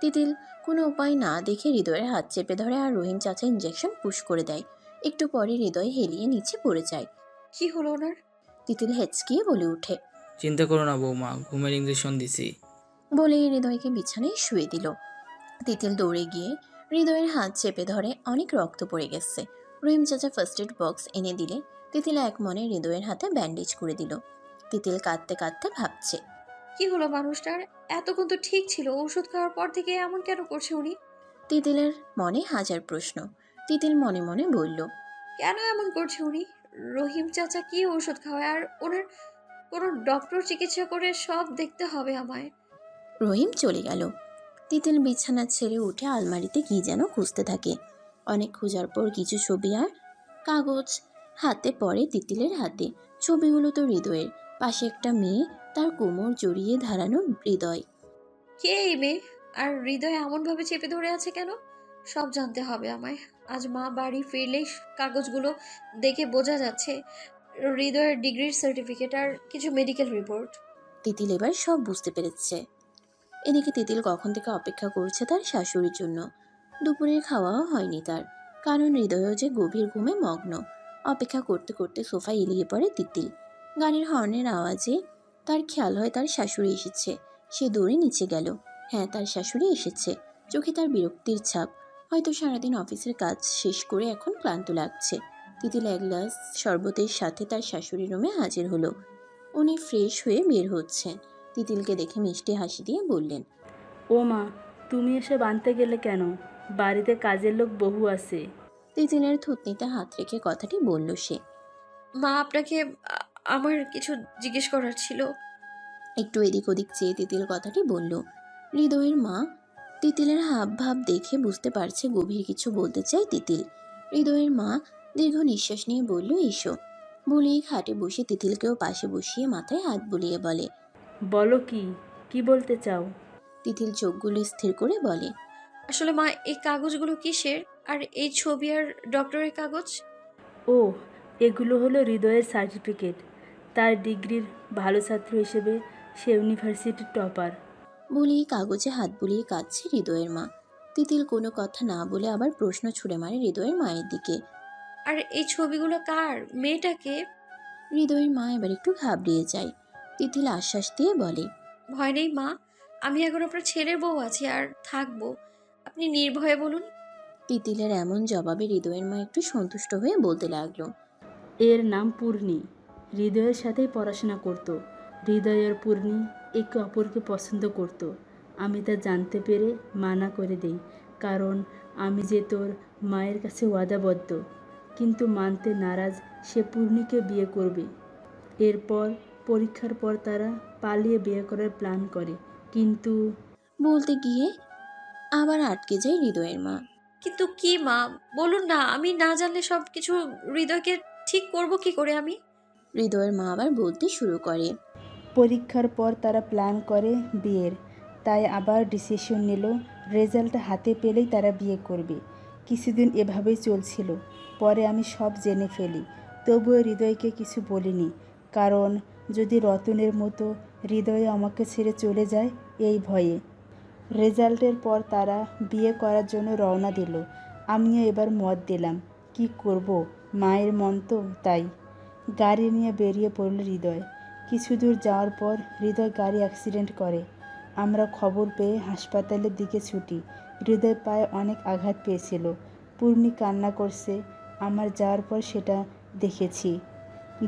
A: তিতিল কোনো উপায় না দেখে হৃদয়ের হাত চেপে ধরে আর রহিম চাচা ইঞ্জেকশন পুশ করে দেয়। একটু পরে হৃদয় হেলিয়ে নিচে পড়ে যায়।
C: কি হলো ওনার?
A: তিতিল হেঁচকিয়ে বলে ওঠে।
G: চিন্তা করো না বৌমা, ঘুমের ইঞ্জেকশন দিছি।
A: বলেই হৃদয়কে বিছানায় শুয়ে দিল। তিতিল দৌড়ে গিয়ে হৃদয়ের হাত চেপে ধরে। অনেক রক্ত পড়ে গেছে। রহিম চাচা ফার্স্ট এড বক্স এনে দিলে তিতিল এক মনে হৃদয়ের হাতে ব্যান্ডেজ করে দিল। তিতিল কাঁদতে কাঁদতে ভাবছে,
C: কি হলো মানুষটার? এতক্ষণ তো ঠিক ছিল, ওষুধ খাওয়ার পর থেকে এমন কেন করছে উনি?
A: তিতিলের মনে হাজার প্রশ্ন। তিতিল মনে মনে বলল,
C: কেন এমন করছে উনি? রহিম চাচা কি ওষুধ খাওয়ায়? আর ওনার কোনো ডক্টর চিকিৎসা করে সব দেখতে হবে আমায়।
A: রহিম চলে গেল। তিতিল বিছানা ছেড়ে উঠে আলমারিতে কি যেন খুঁজতে থাকে। অনেক খোঁজার পর কিছু ছবি আর কাগজ হাতে পড়ে তিতিলের হাতে। ছবিগুলো তো হৃদয়ের। পাশে একটা মেয়ে, তার কোমর জড়িয়ে ধারানো হৃদয়।
C: কে এই মেয়ে? আর হৃদয় এমনভাবে চেপে ধরে আছে কেন? সব জানতে হবে আমায়। আজ মা বাড়ি ফিরলেই কাগজগুলো দেখে বোঝা যাচ্ছে হৃদয়ের ডিগ্রির সার্টিফিকেট আর কিছু মেডিকেল রিপোর্ট।
A: তিতিল এবার সব বুঝতে পেরেছে। এদিকে তিতিল কখন থেকে অপেক্ষা করছে তার শাশুড়ির জন্য। দুপুরের খাওয়াও হয়নি তার, কারণ হৃদয়ও যে গভীর ঘুমে মগ্ন। অপেক্ষা করতে করতে সোফায় এলিয়ে পড়ে তিতিল। গাড়ির হর্নের আওয়াজে তার খেয়াল হয় তার শাশুড়ি এসেছে। সে দৌড়ে নিচে গেল। হ্যাঁ, তার শাশুড়ি এসেছে। চোখে তার বিরক্তির ছাপ। হয়তো সারাদিন অফিসের কাজ শেষ করে এখন ক্লান্ত লাগছে। তিতিল এক গ্লাস শরবতের সাথে তার শাশুড়ির রুমে হাজির হলো। উনি ফ্রেশ হয়ে বের হচ্ছেন। তিতিলকে দেখে মিষ্টি হাসি দিয়ে বললেন,
D: ও মা, তুমি এসব আনতে গেলে কেন? বাড়িতে কাজের লোক বহু আছে।
A: তিতিলের থুতনিতে হাত রেখে কথাটি বলল সে।
C: মা, আপনাকে আমার কিছু জিজ্ঞেস করার ছিল।
A: একটু এদিক ওদিক চেয়ে তিতিল কথাটি বলল। হৃদয়ের মা তিতিলের হাব ভাব দেখে বুঝতে পারছে গভীর কিছু বলতে চায় তিতিল। হৃদয়ের মা দীর্ঘ নিঃশ্বাস নিয়ে বলল, এসো। বলেই খাটে বসে তিতিলকেও পাশে বসিয়ে মাথায় হাত বুলিয়ে বলে,
D: বলো কি বলতে চাও?
A: তিতিল চোখগুলো স্থির করে বলে,
C: আসলে মা, এই কাগজগুলো কিসের? আর এই ছবি আর ডক্টরের কাগজ?
D: ও, এগুলো হলো হৃদয়ের সার্টিফিকেট। তার ডিগ্রির ভালো ছাত্র হিসেবে সে ইউনিভার্সিটির টপার।
A: বলেই কাগজে হাত বুলিয়ে কাঁদছে হৃদয়ের মা। তিতিল কোনো কথা না বলে আবার প্রশ্ন ছুড়ে মারে হৃদয়ের মায়ের দিকে।
C: আর এই ছবিগুলো কার? মেয়েটাকে?
A: হৃদয়ের মা এবার একটু ঘাবড়িয়ে যায়। তিতিল আশ্বাস দিয়ে বলে,
C: ভয় নেই মা, আমি এখন আপনার ছেলের বউ আছি আর থাকবো। আপনি নির্ভয়ে বলুন।
A: তিতিলের এমন জবাবে হৃদয়ের মা একটু সন্তুষ্ট হয়ে বলতে লাগলো।
D: এর নাম পূর্ণি। হৃদয়ের সাথেই পড়াশোনা করতো। হৃদয় আর পূর্ণি একে অপরকে পছন্দ করত। আমি তা জানতে পেরে মানা করে দেই, কারণ আমি যে তোর মায়ের কাছে ওয়াদাবদ্ধ। কিন্তু মানতে নারাজ সে পূর্ণিকে বিয়ে করবে। এরপর পরীক্ষার পর তারা পালিয়ে বিয়ে করার প্ল্যান করে, কিন্তু
A: বলতে গিয়ে আবার আটকে যায় হৃদয়ের মা।
C: কিন্তু কি মা, বলুন না, আমি না জানলে সব কিছু হৃদয়কে ঠিক করব কি করে আমি?
A: হৃদয়ের মা আবার বলতে শুরু করে।
D: পরীক্ষার পর তারা প্ল্যান করে বিয়ের। তাই আবার ডিসিশন নিল রেজাল্ট হাতে পেলেই তারা বিয়ে করবে। কিছুদিন এভাবেই চলছিল। পরে আমি সব জেনে ফেলি, তবুও হৃদয়কে কিছু বলিনি, কারণ যদি রতনের মতো হৃদয় আমাকে ছেড়ে চলে যায় এই ভয়ে। রেজাল্টের পর তারা বিয়ে করার জন্য রওনা দিল। আমিও এবার মত দিলাম, কি করব, মায়ের মন তো তাই। গাড়ি নিয়ে বেরিয়ে পড়ল হৃদয়। কিছু দূর যাওয়ার পর হৃদয় গাড়ি অ্যাক্সিডেন্ট করে। আমরা খবর পেয়ে হাসপাতালের দিকে ছুটি। হৃদয় পায়ে অনেক আঘাত পেয়েছিল। পূর্ণি কান্না করছে। আমার যাওয়ার পর সেটা দেখেছি।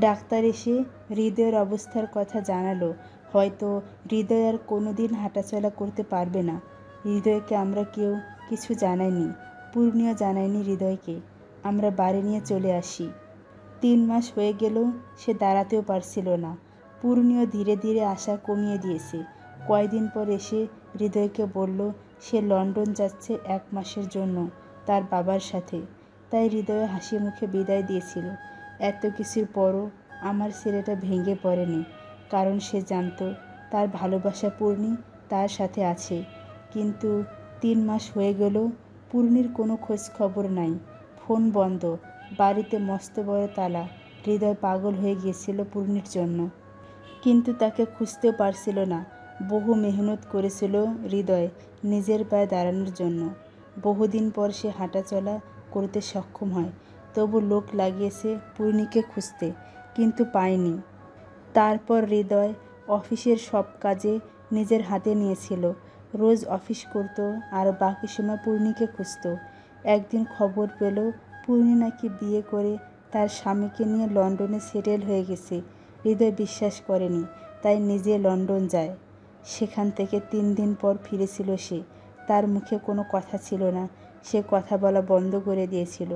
D: ডাক্তার এসে হৃদয়ের অবস্থার কথা জানালো, হয়তো হৃদয় আর কোনো দিন হাঁটাচলা করতে পারবে না। হৃদয়কে আমরা কেউ কিছু জানাইনি, পূর্ণিও জানায়নি হৃদয়কে। আমরা বাড়ি নিয়ে চলে আসি। 3 মাস হয়ে গেলেও সে দাঁড়াতেও পারছিল না। পূর্ণিও ধীরে ধীরে আশা কমিয়ে দিয়েছে। কয়েকদিন পর এসে হৃদয়কে বলল সে লন্ডন যাচ্ছে 1 মাসের জন্য তার বাবার সাথে। তাই হৃদয় হাসি মুখে বিদায় দিয়েছিল। এত কিছুর পরও আমার ছেলেটা ভেঙে পড়েনি, কারণ সে জানতো তার ভালোবাসা পূর্ণি তার সাথে আছে। কিন্তু 3 মাস হয়ে গেলেও পূর্ণির কোনো খোঁজ খবর নাই। ফোন বন্ধ, বাড়িতে মস্ত বড় তালা। হৃদয় পাগল হয়ে গিয়েছিল পূর্ণির জন্য, কিন্তু তাকে খুঁজতেও পারছিল না। বহু মেহনত করেছিল হৃদয় নিজের পায়ে দাঁড়ানোর জন্য। বহুদিন পর সে হাঁটাচলা করতে সক্ষম হয়, তবু লোক লাগিয়েছে পূর্ণিকে খুঁজতে, কিন্তু পায়নি। তারপর হৃদয় অফিসের সব কাজে নিজের হাতে নিয়েছিল। রোজ অফিস করত আর বাকি সময় পূর্ণিকে খুঁজত। একদিন খবর পেল পূর্ণি নাকি বিয়ে করে তার স্বামীকে নিয়ে লন্ডনে সেটেল হয়ে গেছে। হৃদয় বিশ্বাস করেনি, তাই নিজে লন্ডন যায়। সেখান থেকে 3 দিন পর ফিরেছিল সে। তার মুখে কোনো কথা ছিল না, সে কথা বলা বন্ধ করে দিয়েছিল।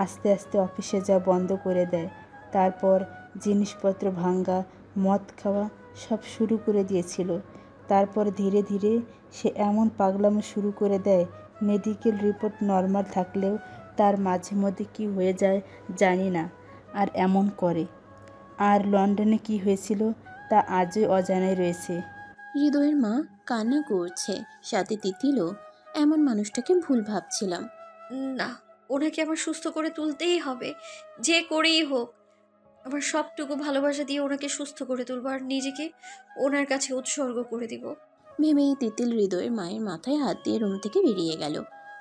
D: আস্তে আস্তে অফিসে যাওয়া বন্ধ করে দেয়। তারপর জিনিসপত্র ভাঙা, মদ খাওয়া সব শুরু করে দিয়েছিল। তারপর ধীরে ধীরে সে এমন পাগলামো শুরু করে দেয়, মেডিকেল রিপোর্ট নর্মাল থাকলেও তার মাঝে মধ্যে কী হয়ে যায় জানি না, আর এমন করে। আর লন্ডনে কি হয়েছিল তা আজও অজানাই রয়েছে।
A: হৃদয়ের মা কান্না করছে, সাথে তিতিলও। এমন মানুষটাকে ভুল ভাবছিলাম।
C: না, ওনাকে আমার সুস্থ করে তুলতেই হবে, যে করেই হোক। আমার সবটুকু ভালোবাসা দিয়ে ওনাকে সুস্থ করে তুলবো আর নিজেকে ওনার কাছে উৎসর্গ করে দিব।
A: ভেবেই তিতিল হৃদয়ের মায়ের মাথায় হাত দিয়ে রুম থেকে বেরিয়ে গেল।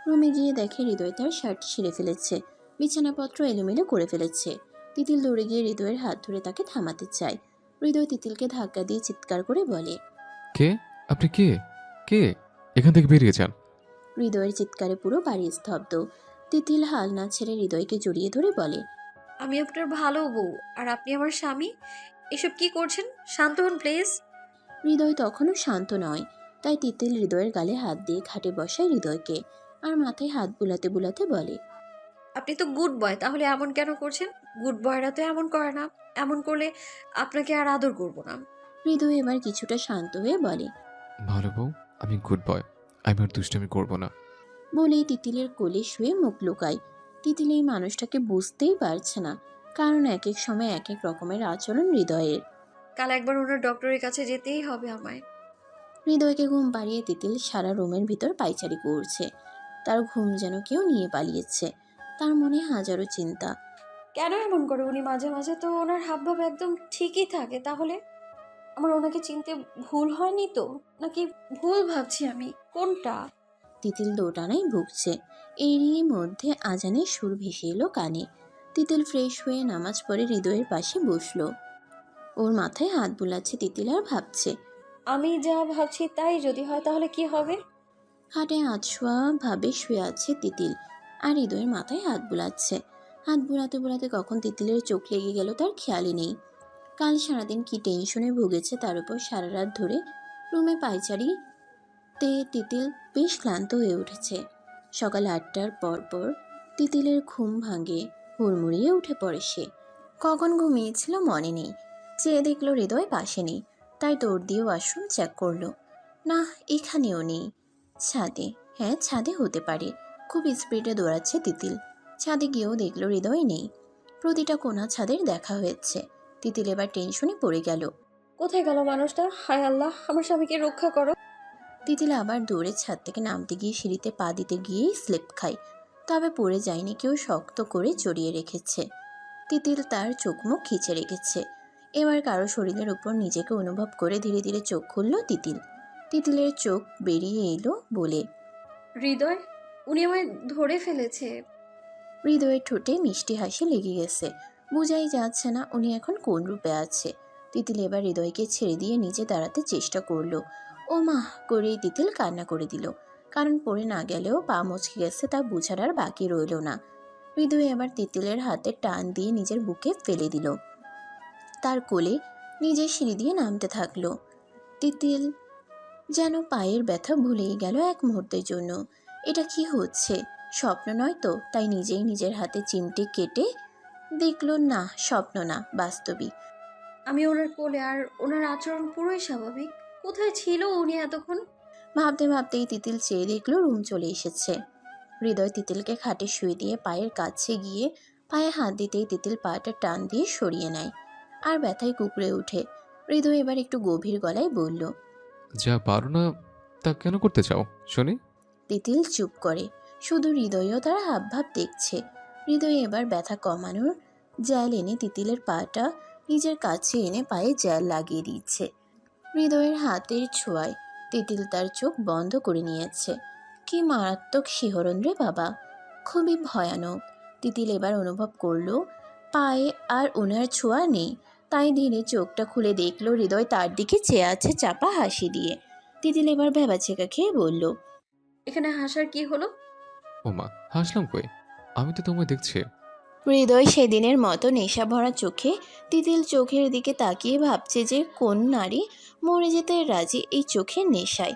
A: রুমে গিয়ে দেখে হৃদয় তার শার্ট ছিঁড়ে ফেলেছে, বিছানাপত্র এলোমেলো করে ফেলেছে। তিতিল দৌড়ে গিয়ে হৃদয়ের হাত ধরে তাকে থামাতে চায়। হৃদয় তিতিলকে ধাক্কা দিয়ে চিৎকার করে বলে।
E: কে? আপনি কে? কে? এখান থেকে বেরিয়ে যান।
A: হৃদয়ের চিৎকারে পুরো বাড়ি স্তব্ধ। তিতিল হাল না ছেড়ে হৃদয়কে জড়িয়ে ধরে বলে।
C: আমি আপনার ভালো বউ আর আপনি আমার স্বামী, এসব কি করছেন? শান্ত হন প্লিজ।
A: হৃদয় তখনও শান্ত নয়, তাই তিতিল হৃদয়ের গালে হাত দিয়ে খাটে বসায় হৃদয়কে, আর মাথায় হাত বুলাতে বুলাতে বলে।
C: আপনি তো গুড বয়, তাহলে এমন কেন করছেন? গুড বয়রা তো এমন করে না, এমন করলে আপনাকে আর আদর করব না।
A: হৃদয় এবার কিছুটা শান্ত হয়ে বলে।
E: ভালো বউ, আমি গুড বয়, আমি আর দুষ্টামি করবো না।
A: বলেই তিতিলের কোলে শুয়ে মুখ লুকায়। তিতিল এই মানুষটাকে বুঝতেই পারছে না, কারণ এক এক সময় এক এক রকমের আচরণ হৃদয়ের।
C: কাল একবার ওনার ডক্টরের কাছে যেতেই হবে আমায়।
A: হৃদয়কে ঘুম পাড়িয়ে তিতিল সারা রুমের ভিতর পায়চারি করছে। তার ঘুম যেন কেউ নিয়ে পালিয়েছে। তার মনে হাজারো চিন্তা।
C: কেন এমন করে উনি? মাঝে মাঝে তো ওনার হাবভাব একদম ঠিকই থাকে। তাহলে আমার ওনাকে চিনতে ভুল হয়নি তো, নাকি ভুল ভাবছি আমি? কোনটা?
A: তিতিল দোটানায় ভুগছে। এরই মধ্যে আজানের সুর ভেসে এলো কানে। তিতিল ফ্রেশ হয়ে নামাজ পড়ে হৃদয়ের পাশে বসলো। ওর মাথায় হাত বুলাচ্ছে তিতিল আর ভাবছে।
C: আমি যা ভাবছি তাই যদি হয় তাহলে কি হবে?
A: খাটে আধশোয়া ভাবে শুয়ে আছে তিতিল, আর হৃদয়ের মাথায় হাত বুলাচ্ছে। হাত বুলাতে বুলাতে কখন তিতিলের চোখ লেগে গেল তার খেয়ালই নেই। কাল সারাদিন কি টেনশনে ভুগেছে, তার উপর সারা রাত ধরে রুমে পায়চারিতে তিতিল বেশ ক্লান্ত হয়ে উঠেছে। সকাল 8টার পর তিতিলের ঘুম ভাঙে, হুড়মুড়িয়ে উঠে পড়ে সে। কখন ঘুমিয়েছিল মনে নেই। চেয়ে দেখলো হৃদয় পাশে নেই, তাই দৌড় দিয়ে ওয়াশরুম চেক করলো। না, এখানেও নেই। ছাদে, হ্যাঁ ছাদে হতে পারে। খুব স্পিডে দৌড়াচ্ছে তিতিল। ছাদে গিয়েও দেখলো হৃদয় নেই। প্রতিটা কোণা ছাদের দেখা হয়েছে। তিতিল এবার টেনশনে পড়ে গেল।
C: কোথায় গেল মানুষটা? হায় আল্লাহ, আমার স্বামীকে রক্ষা করো।
A: তিতিল আবার দৌড়ে ছাদ থেকে নামতে গিয়ে সিঁড়িতে পা দিতে গিয়েই স্লিপ খায়। তবে পড়ে যায়নি, কেউ শক্ত করে জড়িয়ে রেখেছে। তিতিল তার চোখ মুখ খিচে রেখেছে। এবার কারো শরীরের উপর নিজেকে অনুভব করে ধীরে ধীরে চোখ খুলল তিতিল। তিতিলের চোখ বেরিয়ে এলো বলে,
C: হৃদয়, উনি আমায় ধরে ফেলেছে।
A: হৃদয়ের ঠোঁটে মিষ্টি হাসি লেগে গেছে। বোঝাই যাচ্ছে না উনি এখন কোন রূপে আছে। তিতিল এবার হৃদয়কে ছেড়ে দিয়ে নিচে দাঁড়াতে চেষ্টা করলো। ও মা করেই তিতিল কান্না করে দিল। কারণ পড়ে না গেলেও পা মচকে গেছে তা বোঝার আর বাকি রইল না। হৃদয় এবার তিতিলের হাতে টান দিয়ে নিজের বুকে ফেলে দিল। তার কোলে নিজের সিঁড়ি দিয়ে নামতে থাকলো। তিতিল যেন পায়ের ব্যথা ভুলেই গেল এক মুহূর্তের জন্য। এটা কি হচ্ছে? স্বপ্ন নয় তো? তাই নিজেই নিজের হাতে চিমটি কেটে দেখলো না, স্বপ্ন না, বাস্তবিক।
C: আমি ওনার কোলে, আর ওনার আচরণ পুরোই স্বাভাবিক। কোথায় ছিল উনি এতক্ষণ?
A: ভাবতে ভাবতেই তিতিল চেয়ে দেখলো রুম চলে এসেছে। হৃদয় তিতিলকে খাটে শুয়ে দিয়ে পায়ের কাছে গিয়ে পায়ে হাত দিতেই তিতিল পাটা টান দিয়ে সরিয়ে নেয়, আর ব্যথায় কুকড়ে ওঠে। হৃদয় এবার একটু গভীর গলায় বলল,
E: যা পারো না তা কেন করতে চাও শুনি?
A: তিতিল চুপ করে। শুধু হৃদয়ও তার হাবভাব দেখছে। হৃদয় এবার ব্যথা কমানোর জ্যাল এনে তিতিলের পাটা নিজের কাছে এনে পায়ে জ্যাল লাগিয়ে দিচ্ছে। হৃদয়ের হাতের ছোঁয়ায় তিতিল তার চোখ বন্ধ করে নিয়েছে। কি মারাত্মক শিহরণ রে বাবা, খুবই ভয়ানক। তিতিল এবার অনুভব করলো পায়ে আর ওনার ছোঁয়া নেই। তাই ধীরে চোখটা খুলে দেখলো হৃদয় তার দিকে চেয়ে আছে চাপা হাসি দিয়ে। তিতিল এবার ভ্যাবাচেকা খেয়ে বলল,
C: এখানে হাসার কি হলো?
E: ওমা, হাসলাম কই? আমি তো তোমায় দেখছি।
A: হৃদয় সেদিনের মতো নেশা ভরা চোখে তিতিল চোখের দিকে তাকিয়ে ভাবছে যে কোন নারী মরে যেতে রাজি এই চোখের নেশায়।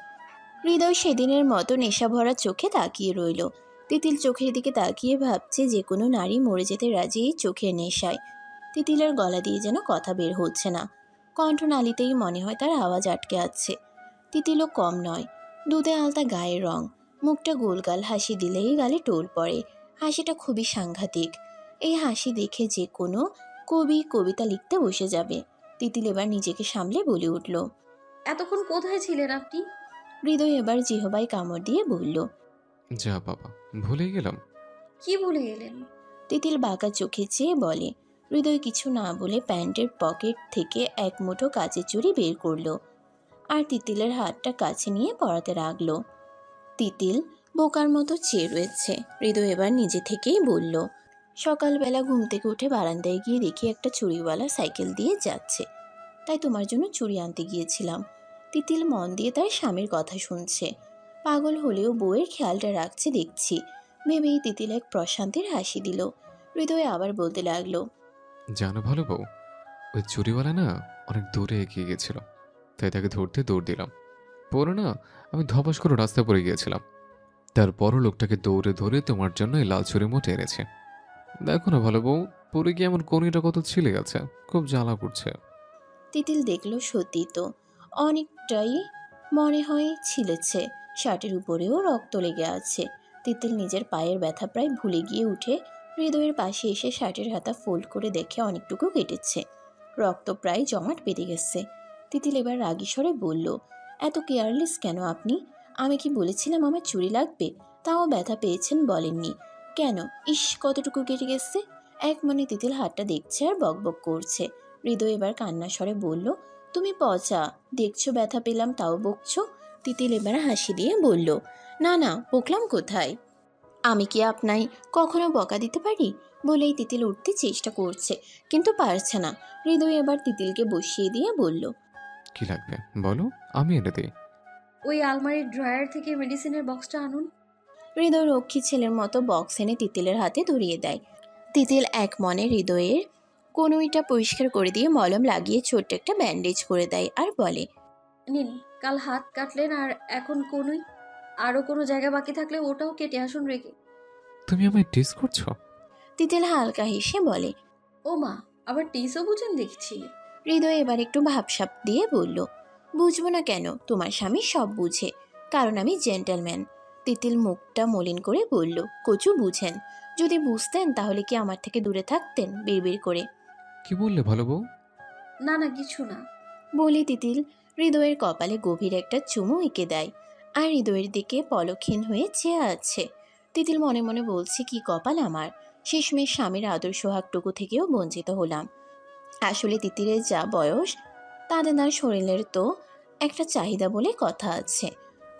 A: হৃদয় সেদিনের মতো নেশা ভরা চোখে তাকিয়ে রইল। তিতিল চোখের দিকে তাকিয়ে ভাবছে যে কোনো নারী মরে যেতে রাজি এই চোখের নেশায়। তিতিলের গলা দিয়ে যেন কথা বের হচ্ছে না। কণ্ঠনালীতেই মনে হয় তার আওয়াজ আটকে আছে। তিতিলও কম নয়, দুধে আলতা গায়ের রং, মুখটা গোলগাল, হাসি দিলেই গালে টোল পড়ে। হাসিটা খুবই সাংঘাতিক। এই হাসি দেখে যে কোনো কবি কবিতা লিখতে বসে যাবে। তিতিল এবার নিজেকে সামলে বলে উঠল,
C: এতক্ষণ কোথায় ছিলেন আপনি?
A: হৃদয় এবার জিহবাই কামড় দিয়ে বলল,
E: যা বাবা, ভুলেই গেলাম।
C: কি ভুলে গেলেন?
A: তিতিল বাঁকা চোখে চেয়ে বলে। হৃদয় কিছু না বলে প্যান্টের পকেট থেকে এক মুঠো কাচের চুড়ি বের করলো, আর তিতিলের হাতটা কাছে নিয়ে পরাতে রাখলো। তিতিল বোকার মতো চেয়ে রয়েছে। হৃদয় এবার নিজে থেকেই বলল, সকালবেলা ঘুম থেকে উঠে বারান্দায় গিয়ে দেখি একটা চুড়িওয়ালা সাইকেল দিয়ে যাচ্ছে, তাই তোমার জন্য চুড়ি আনতে গিয়েছিলাম। তিতিল মন দিয়ে তার স্বামীর কথা শুনছে। পাগল হলেও বউয়ের খেয়ালটা রাখছে দেখছি ভেবেই তিতিল এক প্রশান্তির হাসি দিল। হৃদয় আবার বলতে লাগলো,
E: জানো ভালো বউ, ওই চুরিওয়ালা না অনেক দূরে এগিয়ে গেছিল, তাই তাকে ধরতে দৌড় দিলাম। পরে না আমি ধপাস করে রাস্তায় পড়ে গিয়েছিলাম। তারপরও লোকটাকে দৌড়ে ধরে তোমার জন্য এই লাল ছুরি মোটে এনেছে। দেখো না ভালো বউ, পরে গিয়ে আমার কনিটা কত ছিলে গেছে, খুব জ্বালা করছে।
A: তিতিল দেখলো সত্যি তো অনেকটাই মনে হয় ছিলেছে। শার্টের উপরেও রক্ত লেগে আছে। তিতিল নিজের পায়ের ব্যথা প্রায় ভুলে গিয়ে উঠে হৃদয়ের পাশে এসে শার্টের হাতা ফোল্ড করে দেখে অনেকটুকু কেটেছে, রক্ত প্রায় জমাট বেঁধে গেছে। তিতিল এবার রাগী স্বরে বলল, এত কেয়ারলেস কেন আপনি? আমি কি বলেছিলাম আমার চুরি লাগবে? তাও ব্যথা পেয়েছেন বলেননি কেন? ইস, কতটুকু কেটে গেছে। এক মনে তিতিল হাতটা দেখছে আর বকবক করছে। হৃদয় এবার কান্না স্বরে বলল, তুমি পচা, দেখছো ব্যথা পেলাম তাও বকছো। তিতিল এবার হাসি দিয়ে বলল, না না, বকলাম কোথায়? আমি কি আপনাই কখনো বকা দিতে পারি? বলেই তিতিল উঠতে চেষ্টা করছে, কিন্তু পারছে না। হৃদয় এবার তিতিলকে বসিয়ে দিয়ে বলল,
E: কি লাগবে বলো, আমি এনে দিই।
C: ওই আলমারির ড্রয়ার থেকে মেডিসিনের বক্সটা আনুন।
A: হৃদয় রক্ষী ছেলের মতো বক্স এনে তিতিলের হাতে ধরিয়ে দেয়। তিতিল এক মনে হৃদয়ের কনুইটা পরিষ্কার করে দিয়ে মলম লাগিয়ে ছোট্ট একটা ব্যান্ডেজ করে দেয় আর বলে,
C: নিন, কাল হাত কাটলেন আর এখন কোনোই আরও কোনো জায়গা বাকি থাকলে ওটাও কেটে আসুন রেখে।
E: তুমি আমায় টিস করছো?
A: তিতিল হালকা হেসে বলে।
C: ও মা, আবার টিসও বুঝেন দেখছি।
A: হৃদয় এবার একটু ভাবসাব দিয়ে বলল, বুঝবো না কেন, তোমার স্বামী সব বুঝে, কারণ আমি জেন্টলম্যান। তিতিল মুখটা মলিন করে বলল, কচু বুঝেন, যদি বুঝতেন তাহলে কি আমার থেকে দূরে থাকতেন বিড়বিড় করে।
E: কি বললে ভালো বউ?
C: না না, কিছু না।
A: বলি তিতিল হৃদয়ের কপালে গভীর একটা চুমু এঁকে দেয় আর হৃদয়ের দিকে পলক্ষীন হয়ে চেয়ে আছে। তিতিল মনে মনে বলছে, কি কপাল আমার, শেষমেশ স্বামীর আদর সোহাগটুকু থেকেও বঞ্চিত হলাম। আসলে তিতিরের যা বয়স, তাদের তার শরীরের তো একটা চাহিদা বলে কথা আছে।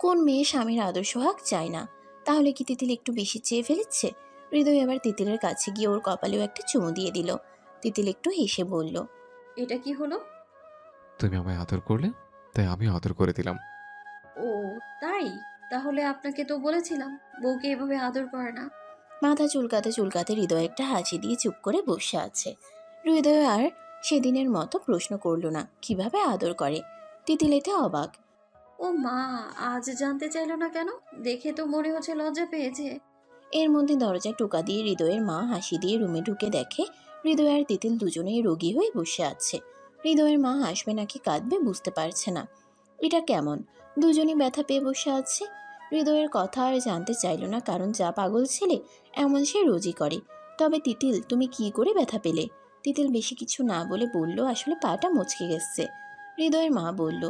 A: কোন মেয়ে স্বামীর আদর সোহাগ চায় না? তাহলে কি তিতিল একটু বেশি চেয়ে ফেলেছে? হৃদয় এবার তিতিলের কাছে গিয়ে ওর কপালেও একটা চুমু দিয়ে দিল। তিতিল একটু হেসে বলল,
C: এটা কি হলো?
E: তুমি আমায় আদর করলে, তাই আমিও আদর করে দিলাম।
C: ও তাই? তাহলে আপনাকে তো বলেছিলাম বউকে এভাবে আদর করে না।
A: মাথা চুলকাতে চুলকাতে হৃদয় একটা হাসি দিয়ে চুপ করে বসে আছে। হৃদয় আর সেদিনের মতো প্রশ্ন করল না কিভাবে আদর করে। তিতিল এতে অবাক।
C: ও মা, আজ জানতে চাইলো না কেন? দেখে তো মনে হচ্ছে লজ্জা পেয়েছে।
A: এর মধ্যে দরজায় টোকা দিয়ে হৃদয়ের মা হাসি দিয়ে রুমে ঢুকে দেখে হৃদয় আর তিতিল দুজনেই রোগী হয়ে বসে আছে। হৃদয়ের মা হাসবে নাকি কাঁদবে বুঝতে পারছে না। এটা কেমন, দুজনই ব্যথা পেয়ে বসে আছে। হৃদয়ের কথা আর জানতে চাইল না, কারণ যা পাগল ছেলে এমন সে রোজই করে। তবে তিতিল, তুমি কি করে ব্যথা পেলে? তিতিল বেশি কিছু না বলে বলল, আসলে পাটা মচকে গেছে। হৃদয়ের মা বলল,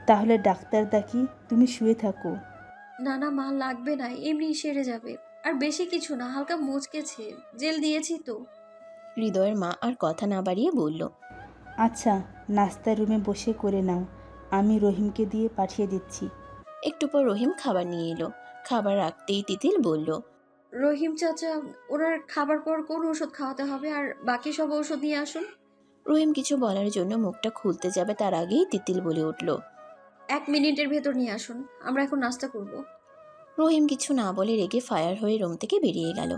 D: তাহলে ডাক্তার ডাকি, তুমি শুয়ে থাকো।
C: না না মা, লাগবে না, এমনি সেরে যাবে। আর বেশি কিছু না, হালকা মুচকেছে, জেল দিয়েছি তো।
A: হৃদয়ের মা আর কথা না বাড়িয়ে বলল,
D: আচ্ছা, নাস্তার রুমে বসে করে নাও, আমি রহিমকে দিয়ে পাঠিয়ে দিচ্ছি।
A: একটু পর রহিম খাবার নিয়ে এলো। খাবার রাখতেই তিতিল বলল,
C: রহিম চাচা, ওনার খাবার পর কোন ওষুধ খাওয়াতে হবে আর বাকি সব ওষুধ নিয়ে আসুন।
A: রহিম কিছু বলার জন্য মুখটা খুলতে যাবে তার আগেই তিতিল বলে উঠল,
C: 1 মিনিটের ভেতর নিয়ে আসুন, আমরা এখন নাস্তা করব।
A: রহিম কিছু না বলে রেগে ফায়ার হয়ে রুম থেকে বেরিয়ে গেল।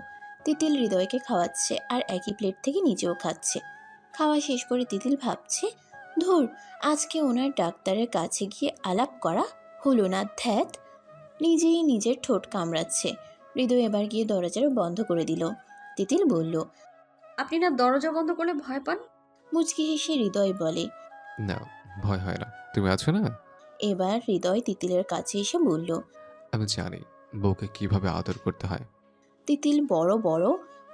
A: তিতিল হৃদয়কে খাওয়াচ্ছে আর একই প্লেট থেকে নিজেও খাচ্ছে। খাওয়া শেষ করে তিতিল ভাবছে, ধুর, আজকে ওনার ডাক্তারের কাছে গিয়ে আলাপ করা হলো না, ধ্যাত। নিজেই নিজের ঠোঁট কামড়াচ্ছে। হৃদয় এবার গিয়ে দরজার বন্ধ করে দিল। তিতিল বলল,
C: আপনি না দরজা বন্ধ করলে ভয় পান?
A: মুচকি হেসে হৃদয় বলে।
E: না, ভয় হয় না, তুমি আছো না।
A: এবার হৃদয় তিতিলের কাছে এসে বলল।
E: আমি জানি বউকে কিভাবে আদর করতে হয়।
A: তিতিল বড় বড়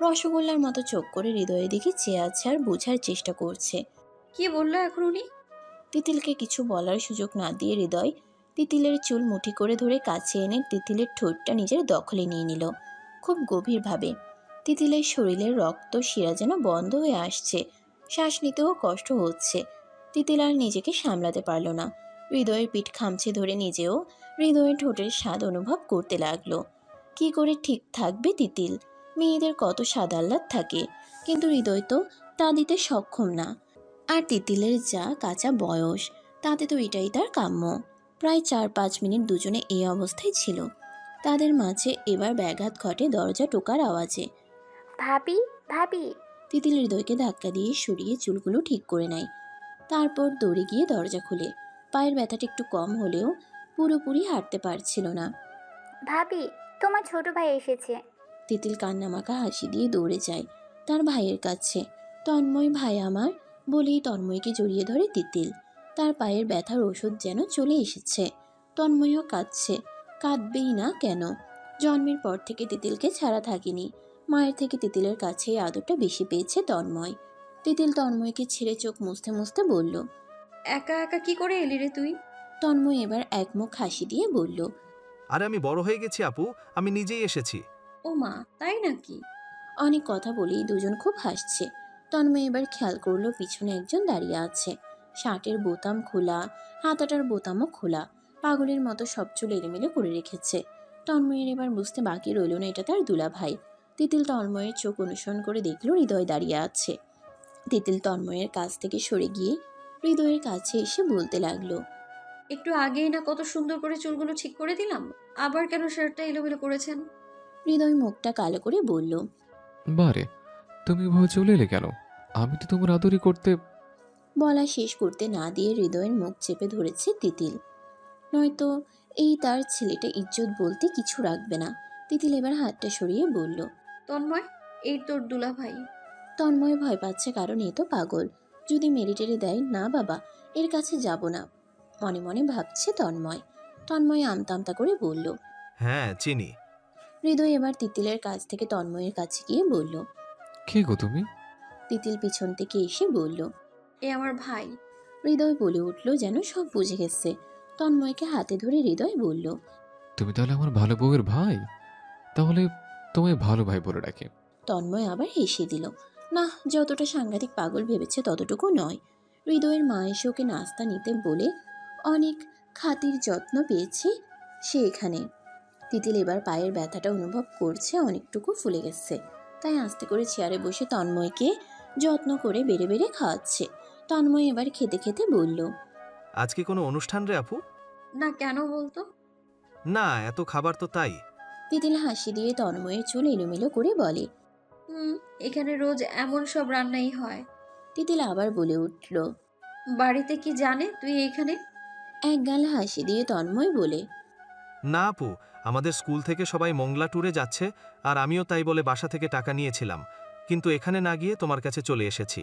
A: রসগোল্লার মতো চোখ করে হৃদয়ের দিকে চেয়ে আছে আর বোঝার চেষ্টা করছে।
C: কি বললো এখন উনি?
A: তিতিলকে কিছু বলার সুযোগ না দিয়ে হৃদয় তিতিলের চুল মুঠি করে ধরে কাছে এনে তিতিলের ঠোঁটটা নিজের দখলে নিয়ে নিল খুব গভীরভাবে। তিতিলের শরীরের রক্ত শিরা যেন বন্ধ হয়ে আসছে, শ্বাস নিতেও কষ্ট হচ্ছে। তিতিল আর নিজেকে সামলাতে পারল না। হৃদয়ের পিঠ খামচে ধরে নিজেও হৃদয়ের ঠোঁটের স্বাদ অনুভব করতে লাগলো। কি করে ঠিক থাকবে তিতিল? মেয়েদের কত স্বাদ আহ্লাদ থাকে, কিন্তু হৃদয় তো তা দিতে সক্ষম না। আর তিতিলের যা কাঁচা বয়স, তাতে তো এটাই তার কাম্য। প্রায় 4-5 মিনিট দুজনে এই অবস্থায় ছিল। তাদের মাঝে এবার ব্যাঘাত ঘটে দরজা টোকার আওয়াজে।
F: ভাবি, ভাবি।
A: তিতিল হৃদয়কে ধাক্কা দিয়ে সরিয়ে চুলগুলো ঠিক করে নেয়। তারপর দৌড়ে গিয়ে দরজা খুলে। পায়ের ব্যথাটা একটু কম হলেও পুরোপুরি হাঁটতে পারছিল না।
F: ভাবি, তোমার ছোট ভাই এসেছে।
A: তিতিল কান্নামাখা হাসি দিয়ে দৌড়ে যায় তার ভাইয়ের কাছে। তন্ময়, ভাই আমার বলেই তন্ময়কে জড়িয়ে ধরে তিতিল। তার পায়ের ব্যথার ওষুধ যেন চলে এসেছে। তন্ময়ও কাঁদছে, কাঁদবেই না কেন? জন্মের পর থেকে তিতিলকে ছাড়া থাকেনি। মায়ের থেকে তিতিলের কাছে এই আদরটা বেশি পেয়েছে তন্ময়। তিতিল তন্ময়কে ছেড়ে চোখ মুছতে মুছতে বলল।
C: একা একা কি করে এলি রে তুই?
A: তন্ময় এবার একমুখ হাসি দিয়ে বলল,
B: আরে আমি বড় হয়ে গেছি আপু, আমি নিজেই এসেছি।
C: ও মা, তাই নাকি?
A: অনেক কথা বলেই দুজন খুব হাসছে। তন্ময় এবার খেয়াল করলো পিছনে একজন দাঁড়িয়ে আছে। শার্টের বোতাম খোলা, হাতাটার বোতামও খোলা, পাগলের মতো সব চুল এলোমেলো করে রেখেছে। তন্ময়ের এবার বুঝতে বাকি রইল না এটা তার দুলা ভাই। তিতিল তন্ময়ের চোখ অনুসরণ করে দেখলো হৃদয় দাঁড়িয়ে আছে। তিতিল তন্ময়ের কাছ থেকে সরে গিয়ে হৃদয়ের কাছে এসে বলতে লাগলো,
C: একটু আগেই না কত সুন্দর করে চুলগুলো ঠিক করে দিলাম, আবার কেন শার্টটা এলোমেলো করেছেন?
A: হৃদয় মুখটা কালো করে বলল।
E: বারে, তুমি এভাবে চলে এলে কেন? আমি তো তোমার আদরই করতে।
A: বলা শেষ করতে না দিয়ে হৃদয়ের মুখ চেপে ধরেছে তিতিল। নয়তো এই তার ছেলেটা ইজ্জত বলতে কিছু রাখবে না। তিতিল এবার হাতটা সরিয়ে বলল।
C: তন্ময়, এই তোর দুলা ভাই।
A: তন্ময় ভয় পাচ্ছে কারণ এ তো পাগল। যদি মেরে টেরে দেয়, না বাবা, এর কাছে যাব না, মনে মনে ভাবছে তন্ময়। তন্ময় আমতা আমতা করে বলল।
B: হ্যাঁ, চিনি।
A: হৃদয় এবার তিতিলের কাছ থেকে তন্ময়ের কাছে গিয়ে বলল।
E: কে গো তুমি?
A: তিতিল পিছন থেকে এসে বলল।
C: এ আমার ভাই।
A: হৃদয় বলে উঠল যেন সব বুঝে গেছে। তন্ময়কে হাতে ধরে হৃদয় বলল।
E: তুমি তাহলে আমার ভালো বউয়ের ভাই? তাহলে তোমায় ভালো ভাই বলে ডাকে।
A: তন্ময় আবার হেসে দিল। না, যতটা সাংঘাতিক পাগল ভেবেছে ততটুকু নয়। হৃদয়ের মা এসে ওকে নাস্তা নিতে বলে অনেক খাতির যত্ন পেয়েছে সে এখানে। তিতিল এবার পায়ের ব্যথাটা অনুভব করছে, অনেকটুকু ফুলে গেছে। তাই আস্তে করে চেয়ারে বসে তন্ময়কে যত্ন করে বেড়ে বেড়ে খাওয়াচ্ছে। তন্ময় এবার খেতে খেতে বলল।
B: আজ কি কোনো অনুষ্ঠান রে আপু?
C: না, কেন বলতো?
B: না, এত খাবার তো তাই।
A: তিতিল হাসি দিয়ে তন্ময়ের চুল এলোমেলো করে বলে।
C: হুম, এখানে রোজ এমন সব রান্নাই হয়।
A: তিতিল আবার বলে উঠল।
C: বাড়িতে কি জানে তুই এখানে?
A: এক গাল হাসি দিয়ে তন্ময় বলে।
B: না আপু, আমাদের স্কুল থেকে সবাই মংলা ট্যুরে যাচ্ছে, আর আমিও তাই বলে বাসা থেকে টাকা নিয়েছিলাম, কিন্তু এখানে না গিয়ে তোমার কাছে চলে এসেছি।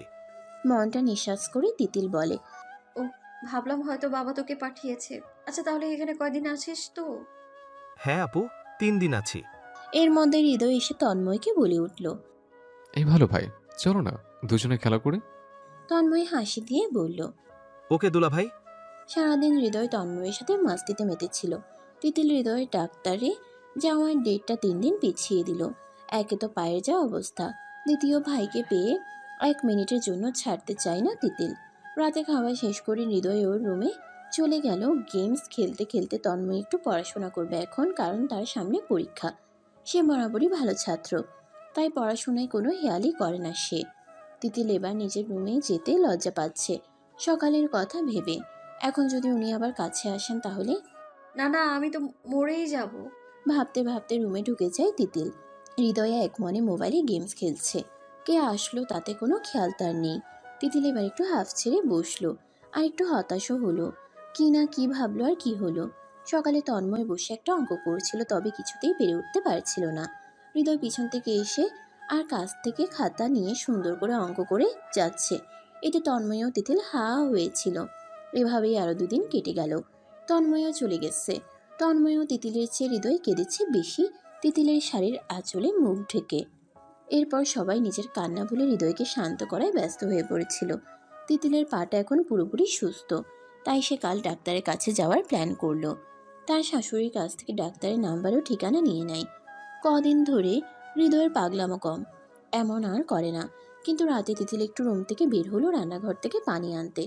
A: মনটা নিঃশ্বাস করে তিতিল বলে।
C: ও, ভাবলাম হয়তো বাবা তোকে পাঠিয়েছে। আচ্ছা, তাহলে এখানে কয়দিন আছিস তো?
B: হ্যাঁ আপু, 3 দিন আছি।
A: এর মধ্যে হৃদয় এসে তন্ময়কে বলে উঠল।
E: এই ভালো ভাই, চলো না দুজনে খেলা করে।
A: তন্ময় হাসি দিয়ে বলল।
B: ওকে দুলা ভাই।
A: সারাদিন হৃদয় তন্ময়ের সাথে মাস্তিতে মেতেছিল। তিতিল হৃদয়ের ডাক্তারে যাওয়ার ডেটটা 3 দিন পিছিয়ে দিল। একে তো পায়ের যা অবস্থা, দ্বিতীয় ভাইকে পেয়ে 1 মিনিটের জন্য ছাড়তে চায় না তিতিল। রাতে খাওয়া শেষ করে হৃদয় ওর রুমে চলে গেল। গেমস খেলতে খেলতে তন্ময় একটু পড়াশোনা করবে এখন, কারণ তার সামনে পরীক্ষা। সে বরাবরই ভালো ছাত্র, তাই পড়াশোনায় কোনো হেয়ালই করে না সে। তিতিল এবার নিজের রুমে যেতে লজ্জা পাচ্ছে সকালের কথা ভেবে। এখন যদি উনি আবার কাছে আসেন তাহলে।
C: না না, আমি তো মরেই যাব।
A: ভাবতে ভাবতে রুমে ঢুকে যায় তিতিল। হৃদয়ে এক মনে মোবাইলে গেমস খেলছে। কে আসলো তাতে কোনো খেয়াল তার নেই। তিতিল এবার একটু হাফ ছেড়ে বসলো, আর একটু হতাশও হলো। কি না কি ভাবলো আর কি হলো। সকালে তন্ময় বসে একটা অঙ্ক করছিল, তবে কিছুতেই পেরে উঠতে পারছিল না। হৃদয় পিছন থেকে এসে আর কাছ থেকে খাতা নিয়ে সুন্দর করে অঙ্ক করে যাচ্ছে। এতে তন্ময় ও তিতিল হা হয়েছিল। এভাবেই আরো 2 দিন কেটে গেল। তন্ময়ও চলে গেছে। তন্ময় ও তিতিলের চেয়ে হৃদয় কেঁদেছে বেশি, তিতিলের শাড়ির আঁচলে মুখ ঢেকে। এরপর সবাই নিজের কান্না ভুলে হৃদয়কে শান্ত করায় ব্যস্ত হয়ে পড়েছিল। তিতিলের পাটা এখন পুরোপুরি সুস্থ, তাই সে কাল ডাক্তারের কাছে যাওয়ার প্ল্যান করলো। তার শাশুড়ির কাছ থেকে ডাক্তারের নাম্বার ও ঠিকানা নিয়ে নেয়। কদিন ধরে হৃদয়ের পাগলামো কম, এমন আর করে না। কিন্তু রাতে তিতিল একটু রুম থেকে বের হলো রান্নাঘর থেকে পানি আনতে।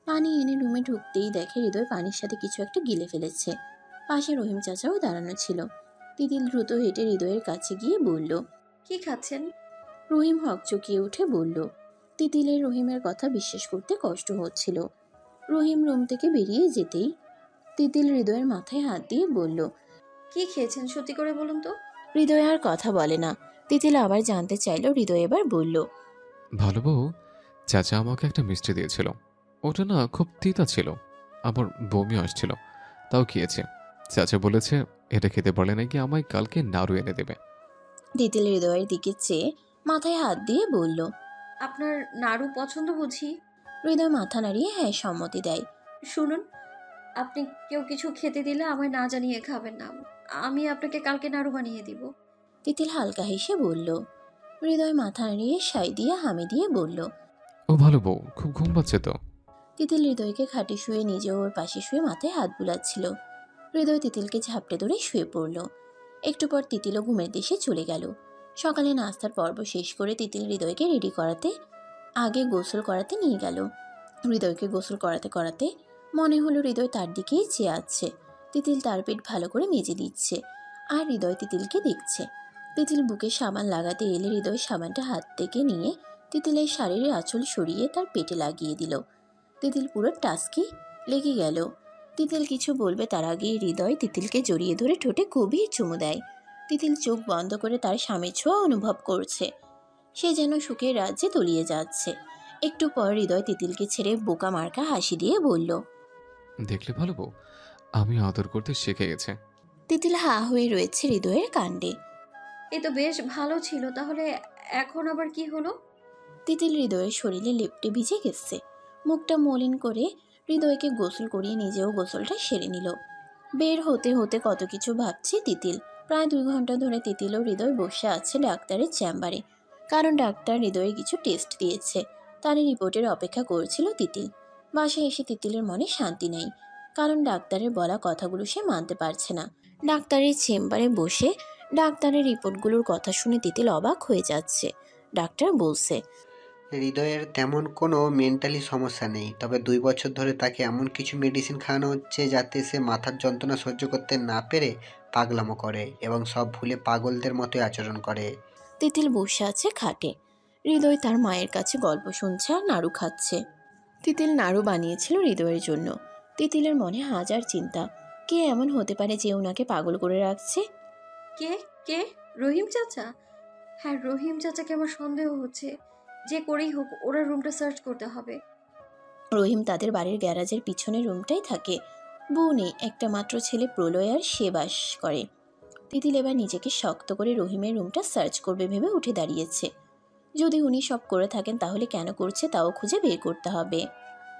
A: পানি এনে রুমে ঢুকতেই দেখে হৃদয় পানির সাথে কিছু একটা গিলে ফেলেছে। পাশে রহিম চাচাও দাঁড়ানো ছিল। তিতিল দ্রুত হেঁটে হৃদয়ের কাছে গিয়ে বলল।
C: কি খাচ্ছেন?
A: রহিম হকচকিয়ে উঠে বলল। তিতিলের রহিমের কথা বিশ্বাস করতে কষ্ট হচ্ছিল। রহিম রুম থেকে বেরিয়ে যেতেই তিতিল হৃদয়ের মাথায় হাত দিয়ে বলল।
C: কি খেয়েছেন সত্যি করে বলুন তো?
A: হৃদয় আর কথা বলে না। তিতিল আবার জানতে চাইল। হৃদয় এবার বলল।
E: ভালো বউ, চাচা আমাকে একটা মিষ্টি দিয়েছিল। ওটা না খুব তিতা ছিল, আবার বমি আসছিল, তাও খেয়েছে। চাচা বলেছে এটা খেতে পারলে নাকি আমায় কালকে নাড়ু এনে দেবে।
A: তিতিল হৃদয়ের দিকে চেয়ে মাথায় হাত দিয়ে বলল।
C: আপনার নাড়ু পছন্দ বুঝি?
A: হৃদয় মাথা নাড়িয়ে হ্যাঁ সম্মতি দেয়।
C: শুনুন, আপনি কেউ কিছু খেতে দিলে আমায় না জানিয়ে খাবেন না। আমি আপনাকে কালকে নাড়ু বানিয়ে দিব।
A: তিতিল হালকা হেসে বলল। হৃদয় মাথা নাড়িয়ে সাই দিয়ে হামি দিয়ে বলল।
E: ও ভালো বউ, খুব ঘুম পাচ্ছে তো।
A: তিতিল হৃদয়কে খাটে শুয়ে নিজে ওর পাশে শুয়ে মাথায় হাত বুলাচ্ছিল। হৃদয় তিতিলকে ঝাপটে ধরে শুয়ে পড়ল। একটু পর তিতিলও ঘুমের দেশে চলে গেল। সকালে নাস্তার পর্ব শেষ করে তিতিল হৃদয়কে রেডি করাতে আগে গোসল করাতে নিয়ে গেল। হৃদয়কে গোসল করাতে করাতে মনে হলো হৃদয় তার দিকেই চেয়ে আছে। তিতিল তার পেট ভালো করে মেজে দিচ্ছে, আর হৃদয় তিতিলকে দেখছে। তিতিল বুকে সাবান লাগাতে এলে হৃদয় সাবানটা হাত থেকে নিয়ে তিতিলের শাড়ির আঁচল সরিয়ে তার পেটে লাগিয়ে দিল। তিতিল পুরো টাস্কি লেগে গেল। তিতিল কিছু বলবে তার আগেই হৃদয় তিতিলকে জড়িয়ে ধরে ঠোঁটে গভীর চুমু দেয়। তিতিল চোখ বন্ধ করে তার স্বামীর ছোঁয়া অনুভব করছে। সে যেন সুখের রাজ্যে তলিয়ে যাচ্ছে। একটু পর হৃদয় তিতিলকে ছেড়ে বোকা মার্কা হাসি দিয়ে বলল।
E: দেখলে ভালো বউ, আমি আদর করতে শিখে গেছে।
A: তিতিল হা হয়ে রয়েছে হৃদয়ের কাণ্ডে।
C: এ তো বেশ ভালো ছিল, তাহলে এখন আবার কি হলো?
A: তিতিল হৃদয়ের শরীরে লেপ্টে ভিজে গেছে। মুখটা মলিন করে হৃদয়কে গোসল করিয়ে নিজেও গোসলটা সেরে নিল। বের হতে হতে কত কিছু ভাবছে তিতিল। প্রায় 2 ঘন্টা ধরে তিতিল ও হৃদয় বসে আছে ডাক্তারের চেম্বারে। কারণ ডাক্তার হৃদয়ে কিছু টেস্ট দিয়েছে, তারই রিপোর্টের অপেক্ষা করছিল তিতিল। বাসায় এসে তিতিলের মনে শান্তি নেই, কারণ ডাক্তারের বলা কথাগুলো সে মানতে পারছে না। ডাক্তারের চেম্বারে বসে ডাক্তারের রিপোর্টগুলোর কথা শুনে তিতিল অবাক হয়ে যাচ্ছে। ডাক্তার বলছে,
H: হৃদয়ের তেমন কোনো মেন্টালি সমস্যা নেই, তবে 2 বছর ধরে তাকে এমন কিছু মেডিসিন খাওয়ানো হচ্ছে যাতে সে মাথার যন্ত্রণা সহ্য করতে না পেরে পাগলামো করে এবং সব ভুলে পাগলদের মতোই আচরণ করে।
A: তিতিল বসে আছে খাটে। হৃদয় তার মায়ের কাছে গল্প শুনছে আর নাড়ু খাচ্ছে। তিতিল নাড়ু বানিয়েছিল হৃদয়ের জন্য। তিতিলের মনে হাজার চিন্তা। কে এমন হতে পারে যে ওনাকে পাগল করে রাখছে?
C: কে কে রহিম চাচা? হ্যাঁ, রহিম চাচাকে আমার সন্দেহ হচ্ছে। যে করেই হোক ওরা রুমটা সার্চ করতে হবে।
A: রহিম তাদের বাড়ির গ্যারাজের পিছনের রুমটাই থাকে। বউ নেই, একটা মাত্র ছেলে প্রলয় আর সে বাস করে। তিতিল এবার নিজেকে শক্ত করে রহিমের রুমটা সার্চ করবে ভেবে উঠে দাঁড়িয়েছে। যদি উনি সব করে থাকেন তাহলে কেন করছে তাও খুঁজে বের করতে হবে।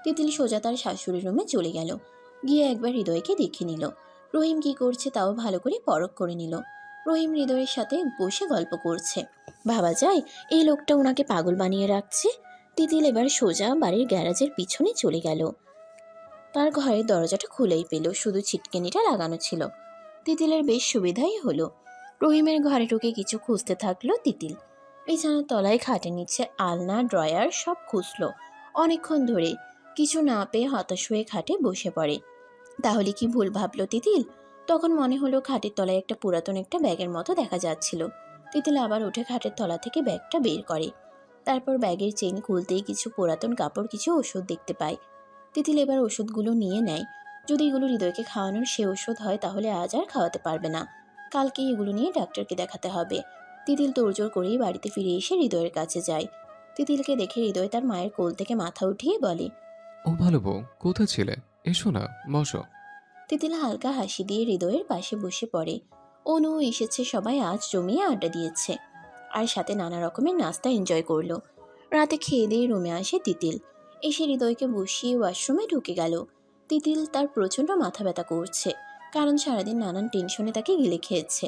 A: তিতিল সোজা তার শাশুড়ির রুমে চলে গেল। গিয়ে একবার হৃদয়কে দেখে নিল। রহিম কি করছে তাও ভালো করে পরখ করে নিল। রহিম হৃদয়ের সাথে বসে গল্প করছে। ভাবা যায় এই লোকটা ওনাকে পাগল বানিয়ে রাখছে। তিতিল এবার সোজা বাড়ির গ্যারাজের পিছনে চলে গেল। তার ঘরের দরজাটা খুলেই পেল, শুধু ছিটকেনিটা লাগানো ছিল। তিতিলের বেশ সুবিধাই হলো। রহিমের ঘরে ঢুকে কিছু খুঁজতে থাকলো তিতিল। বিছানার তলায় খাটে নিচে আলনা ড্রয়ার সব খুঁজলো অনেকক্ষণ ধরে। কিছু না পেয়ে হতাশ হয়ে খাটে বসে পড়ে। তাহলে কি ভুল ভাবলো তিতিল? তখন মনে হলো খাটের তলায় একটা পুরাতন একটা ব্যাগের মতো দেখা যাচ্ছিল। তিতিল আবার উঠে খাটের তলা থেকে ব্যাগটা বের করে। তারপর ব্যাগের চেইন খুলতেই কিছু পুরাতন কাপড়, কিছু ওষুধ দেখতে পায়। তিতিল এবার ওষুধগুলো নিয়ে নেয়। যদি এগুলো হৃদয়কে খাওয়ানোর সে ওষুধ হয় তাহলে আজ আর খাওয়াতে পারবে না। কালকেই এগুলো নিয়ে ডাক্তারকে দেখাতে হবে। তিতিল তোড়জোড় করেই বাড়িতে ফিরে এসে হৃদয়ের কাছে যায়। তিতিলকে দেখে হৃদয় তার মায়ের কোল থেকে মাথা উঠিয়ে বলে,
E: ও ভালো বউ, কোথায় ছিলে? এসো না, বসো।
A: তিতিল হালকা হাসি দিয়ে হৃদয়ের পাশে বসে পড়ে। অনু এসেছে, সবাই আজ জমিয়ে আড্ডা দিয়েছে আর সাথে নানা রকমের নাস্তা এনজয় করলো। রাতে খেয়ে দিয়ে রুমে আসে তিতিল। এসে হৃদয়কে বসিয়ে ওয়াশরুমে ঢুকে গেল। তিতিল তার প্রচণ্ড মাথা ব্যথা করছে, কারণ সারাদিন নানান টেনশনে তাকে গিলে খেয়েছে।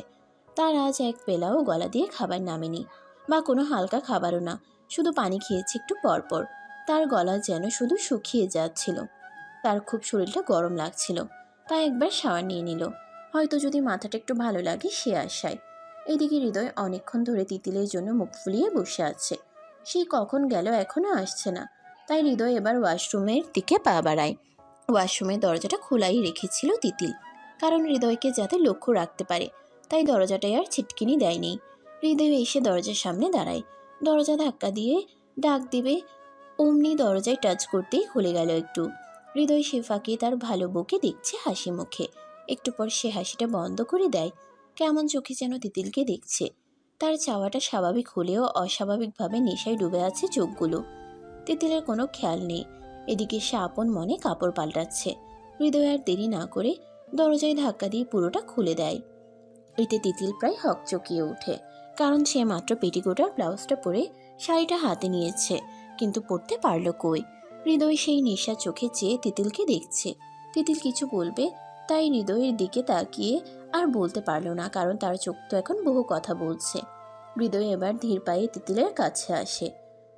A: তার আজ এক বেলাও গলা দিয়ে খাবার নামেনি, বা কোনো হালকা খাবারও না, শুধু পানি খেয়েছে একটু পরপর। তার গলা যেন শুধু শুকিয়ে যাচ্ছিল। তার খুব শরীরটা গরম লাগছিল, তাই একবার শাওয়ার নিয়ে নিল, হয়তো যদি মাথাটা একটু ভালো লাগে সে আশায়। এদিকে হৃদয় অনেকক্ষণ ধরে তিতিলের জন্য মুখ ফুলিয়ে বসে আছে। সে কখন গেল এখনো আসছে না। তাই হৃদয় এবার ওয়াশরুমের দিকে পা বাড়ায়। ওয়াশরুমের দরজাটা খোলাই রেখেছিল তিতিল, কারণ হৃদয়কে যাতে লক্ষ্য রাখতে পারে, তাই দরজাটায় আর ছিটকিনি দেয়নি। হৃদয় এসে দরজার সামনে দাঁড়ায়। দরজা ধাক্কা দিয়ে ডাক দিবে অমনি দরজায় টাচ করতেই খুলে গেল একটু। হৃদয় সে ফাঁকে তার ভালো বউকে দেখছে হাসি মুখে। একটু পর সে হাসিটা বন্ধ করে দেয়। কেমন চোখে যেন তিতিলকে দেখছে। তার চাওয়াটা স্বাভাবিক হলেও অস্বাভাবিকভাবে নেশায় ডুবে আছে চোখগুলো। তিতিলের কোনো খেয়াল নেই। এদিকে সে আপন মনে কাপড় পাল্টাচ্ছে। হৃদয় আর দেরি না করে দরজায় ধাক্কা দিয়ে পুরোটা খুলে দেয়। এতে তিতিল প্রায় হকচকিয়ে ওঠে, কারণ সে মাত্র পেটিকোটার ব্লাউজটা পরে শাড়িটা হাতে নিয়েছে, কিন্তু পরতে পারল কই। হৃদয় সেই নেশা চোখে চেয়ে তিতিলকে দেখছে। তিতিল কিছু বলবে, তাই হৃদয়ের দিকে তাকিয়ে আর বলতে পারল না, কারণ তার চোখ তো এখন বহু কথা বলছে। হৃদয় এবার ধীর পায়ে তিতিলের কাছে আসে।